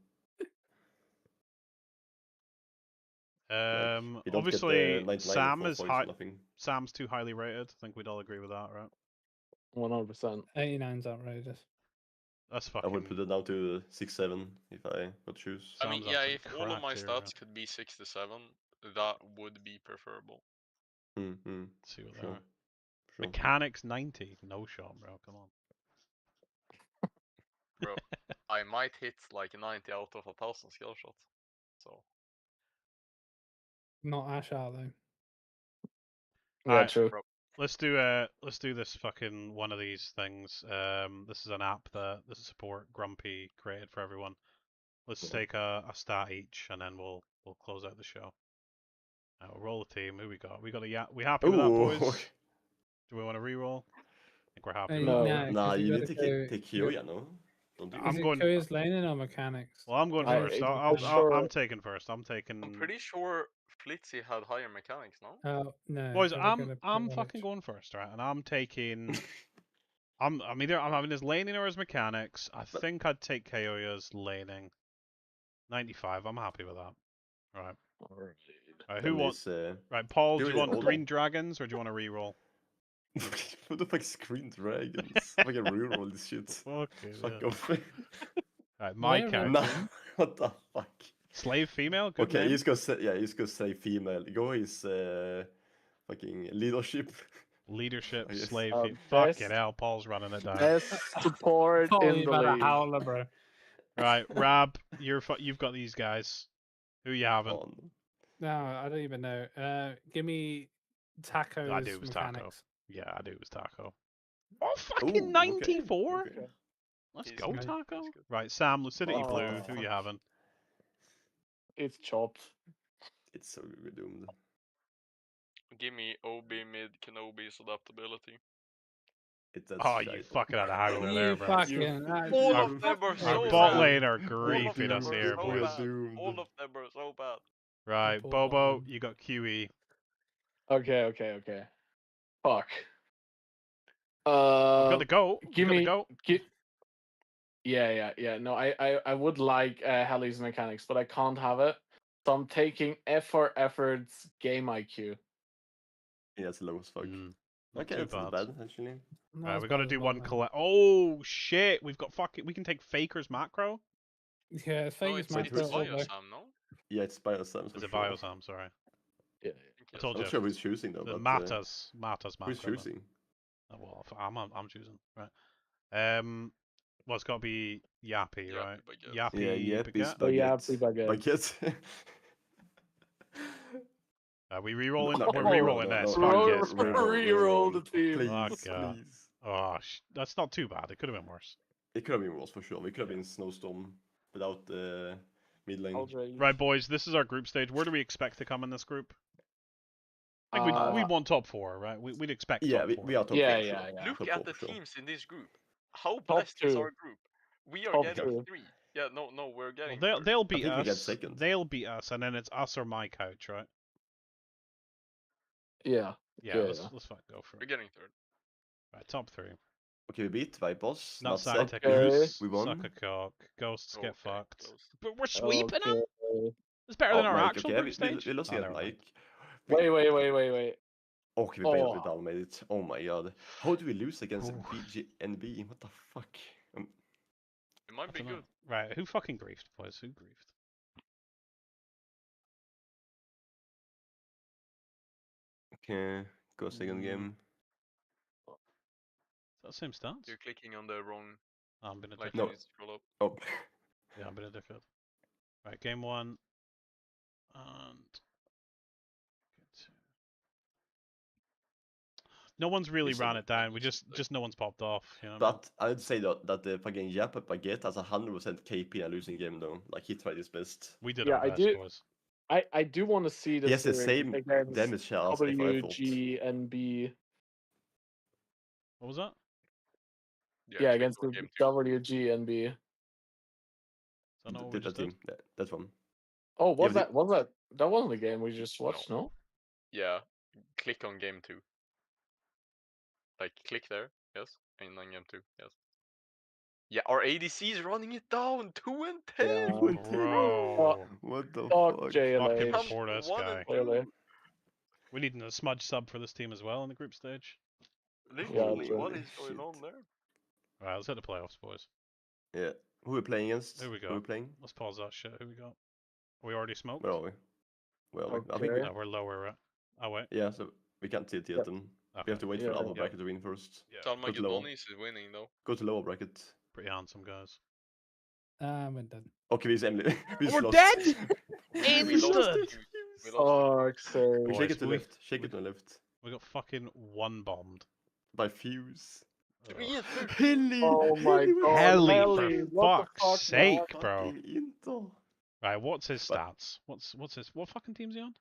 Um, You don't get the obviously, 99 Sam for is points high. or nothing. Sam's too highly rated. I think we'd all agree with that, right? 100%. 89's outrageous. That's I would fucking. put it down to 6-7 if I would choose. I mean, Sam's yeah, absolutely if all of my cracked here, stats could be 6 to 7, that would be preferable. Mm-hmm. Let's see what they Sure. are. Sure. Mechanics 90. No shot, bro. Come on. Bro, I might hit like 90 out of 1,000 skill shots. So, Not Ash out though. Yeah, Alright, true. bro, let's do this fucking one of these things. This is an app that this is support Grumpy created for everyone. Let's take a stat each, and then we'll close out the show. We'll roll the team. Who we got? We got a we happy with that, Ooh. boys? Do we want to re-roll? I think we're happy with No. that. Nah, 'cause you gotta need to go- take you Kyoya, no? Don't do I'm Is it going- Koya's laning or mechanics? Well, I'm going I- first. for I'm sure- taking first. I'm taking. I'm pretty sure Flitzy had higher mechanics, no? Oh no. Boys, we're I'm gonna I'm put fucking Lich. going first, right? And I'm taking. I'm having his laning or his mechanics. I think I'd take Kaoya's laning. 95. I'm happy with that. Right. Alright. Right. Who Then wants? it's, Right, Paul. Do do you it want all- green dragons or do you want to re-roll? what the fuck is Green Dragons? I can reroll this shit. Okay. Fuck off. Right, my Why character. Nah, what the fuck? Slave female. Good Okay, name. he's gonna say female. Go his fucking leadership. Leadership. I guess. Slave. Best- Fucking hell, Paul's running it down. Best support Paul, in you the better league. howler, bro. Right, Rab, you've got these guys. Who you having? Oh, no. No, I don't even know. Give me Taco's I do, it was Taco. mechanics. Yeah, I do. It was Taco. Oh, Ooh, fucking okay, 94. okay. Let's He's go, good, Taco. he's good. Right, Sam, Lucidity Oh, Blue. Who you fuck. having? It's chopped. It's so doomed. Give me OB mid Kenobi's adaptability. It's that Oh, you shite. fucking had a howler You there, bro. fucking. All Our- of them are Our so bot bad. lane are All of griefing them us are here, so boys. bad. Doomed. All of them are so bad. Right, Poor Bobo, bottom. you got QE. Okay. Fuck. We've got the goat. We've give got the me- goat. Yeah. No, I would like Helly's mechanics, but I can't have it. So I'm taking efforts game IQ. Yeah, it's low as fuck. Not Okay, too that's not bad actually. Not Right, as we got to bad as do bot one lane. collect. Oh shit, we've got fucking. We can take Faker's macro. Yeah, it's No, Vegas it's might it's put it Bio over. Sam, no? Yeah, it's by Sam for Is it sure. Biosam? Sorry, Yeah. I told I'm you. not sure who's choosing though. The but, Matas macro. who's then. choosing? Oh, well, I'm choosing. Right. Well, it's got to be Yappy, Yappy right? Baguette. Yappy Yeah, Baguette. Oh, yeah, Baguette. Baguette. Baguette. Are we re-rolling? No, We're no, re-rolling no, this. no, Fuck Roll- yes. Re-roll the team. Please, Oh, God. please. Oh, that's not too bad. It could have been worse. It could have been worse for sure. We could have been Snowstorm without the mid lane. Outrage. Right, boys. This is our group stage. Where do we expect to come in this group? I think we Uh, want top 4, right? We'd expect Yeah, top we, 4. we are top Yeah, four, yeah, sure. yeah. Look Top at four, the sure. teams in this group. How blessed is 2. our group? We are Top getting 2. 3. Yeah, no, we're Well, getting they'll third. beat think we get us. second. They'll beat us, and then it's us or my couch, right? Yeah. Yeah, Yeah, let's yeah. fucking go for We're it. getting third. Right, top 3. Okay, we beat Vipers. Not Not Santa set. Goose. We won. Suck a cock. Ghosts get Okay, fucked. close. But we're sweeping them. Okay. It's better than Oh, our Mike, actual okay, group we stage. lost Oh, against never mind. Mike. Wait. Okay, we barely Oh. down made it. Oh my god. How do we lose against Oof. BGNB? What the fuck? It might be Dunno. good. Right, who fucking griefed, boys? Who griefed? Okay, go second game. Is that the same stance? You're clicking on the wrong, Oh, I'm being a like dickhead. you No. need to scroll up. Oh, Yeah, I'm being a dickhead. Right, game 1. And... No one's really It's ran a- it down. We just no one's popped off. You know what I mean? but I'd say that the fucking Yap Baguette has 100% KP in a losing game though. Like he tried his best. We did Yeah, our I best, do- boys. I do want to see this He has the series same against damage share as if I thought. WGNB. What was that? Yeah, click against on the game 2. WGNB. Is that not what we Did just that did? team? That one. Oh, was Yeah, that that wasn't a game we just watched, no? Yeah, click on game 2. Like click there, yes, and then game 2, yes. Yeah, our ADC is running it down. 2 and 10. Yeah. Bro. What the Fuck fuck? JLA. Fucking Come poor this 1 guy. and 2. Really? We need a smudge sub for this team as well in the group stage. Literally, what Holy is going on shit. there? Alright, let's hit the playoffs, boys. Yeah. Who are we playing against? Who we Who are got? we playing? Let's pause that shit. Who we got? Are we already smoked? Where are we? Where are we? I think Okay. we... No, we're lower, right? Oh, wait. Yeah, so we can't see it yet Yep. then. We Okay. have to wait for Yeah, the upper yeah. bracket to win first. Yeah. San Go to lower. Macedonis is winning though. Go to lower bracket. Pretty handsome, guys. We're done. Okay, we Emily. We We're lost. dead! We lost Instant! it. We lost it. Fuck's sake. Boys, Shake it to we- left. Shake it to left. We got fucking one bombed. By Fuse. We had 13. Hilly! Oh my god. Helly, Helly, for what the fuck's fuck, sake, man? bro. Fucking Inter. Right, what's his But- stats? What's his... What fucking team's he on?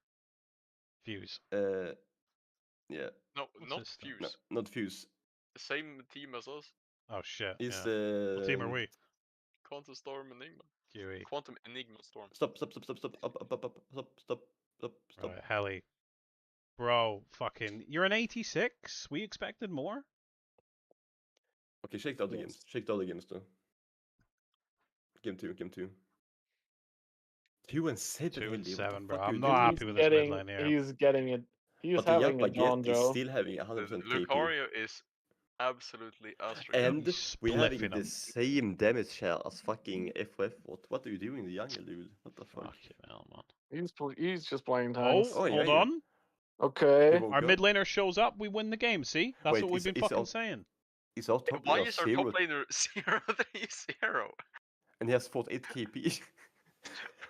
Fuse. Yeah. No, What's not his stats? No, Fuse. not Fuse. The same team as us. Oh, shit. He's yeah. the... What team are we? Quantum Storm Enigma. QE. Quantum Enigma Storm. Stop. Stop. Right, Helly. Bro, fucking... You're an 86? We expected more? Okay, shake the other Yes. games. Shake the other games though. Game 2. 2 and 7. 2 and Hilly, what the 7, bro. fuck are I'm you not doing? happy with this mid lane here. He's getting it. He's But the having Yalpa a John get is Joe. still having 100% KP. Lucario is absolutely asterisk. And He's we're having spliffing the him. same damage share as fucking FF. What are you doing in the jungle, dude? What the fuck? Fucking hell, man. He's just playing Oh, tanks. Oh, yeah, hold yeah. on. Okay. Woke Our up. mid laner shows up, we win the game, see? That's Wait, what we've is- been is fucking our- saying. Is our top Why laner is our 0 top laner 0-3-0? and he has 48 KP?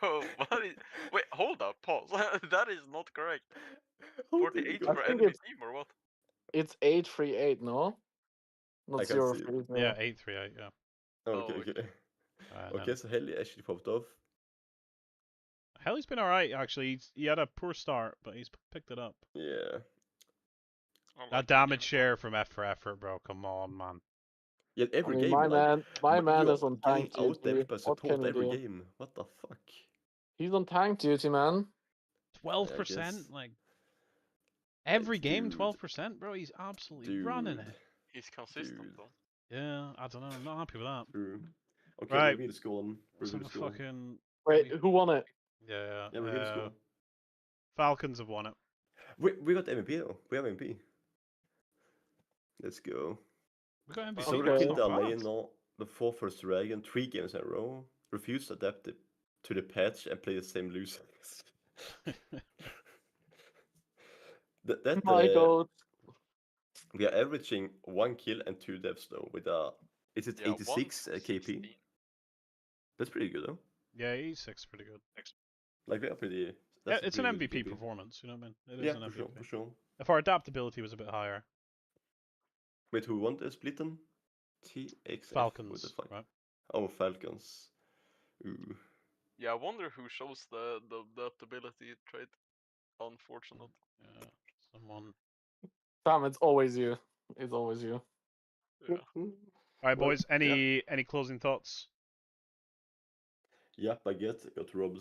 Bro, what is... Wait, hold up, pause. That is not correct. How did 48 he go- I for think enemy it's- team or what? It's 8-3-8, no? I Not can 0 see it. 3 Yeah, 8-3-8, yeah. Oh, Oh, okay. okay. Okay, so Helly actually popped off. Helly's been alright, actually. He had a poor start, but he's picked it up. Yeah. I like That the damage game. share from F for effort, bro. Come on, man. Yet I every mean, game, my like, man, my but man you is are on getting tank out there duty. by What support can we every do? game. What the fuck? He's on tank duty, man. 12%? guess. Like, every game, Dude. 12%, bro? He's absolutely running Dude. it. He's consistent Dude. though. Yeah, I don't know. I'm not happy with that. True. Okay, Right. review the score on. Let's Review have the a score. fucking... Wait, who won it? Yeah, Yeah, review the score. Falcons have won it. We got MVP though. We have MVP. Let's go. We got MVP. So we Okay. killed Not our bad. lane now. The 4 first dragon, 3 games in a row. Refused to adapt it to the patch and play the same losers. that My god. we are averaging 1 kill and 2 deaths though. With is it Yeah, 86 KP? 116. That's pretty good though. Yeah, E6 pretty good. Like we are pretty. Yeah, that's a it's an pretty good MVP KP. performance, you know what I mean? It is Yeah, an for sure, MVP. for sure. If our adaptability was a bit higher. Wait, who won the split then? TXF. Falcons, What the fuck? right? Oh, Falcons. Ooh. Yeah, I wonder who shows the adaptability trait. Unfortunate. Yeah, someone... Sam, it's always you. It's always you. Yeah. Alright, Well, boys, any closing thoughts? Yeah, Baguette got robbed.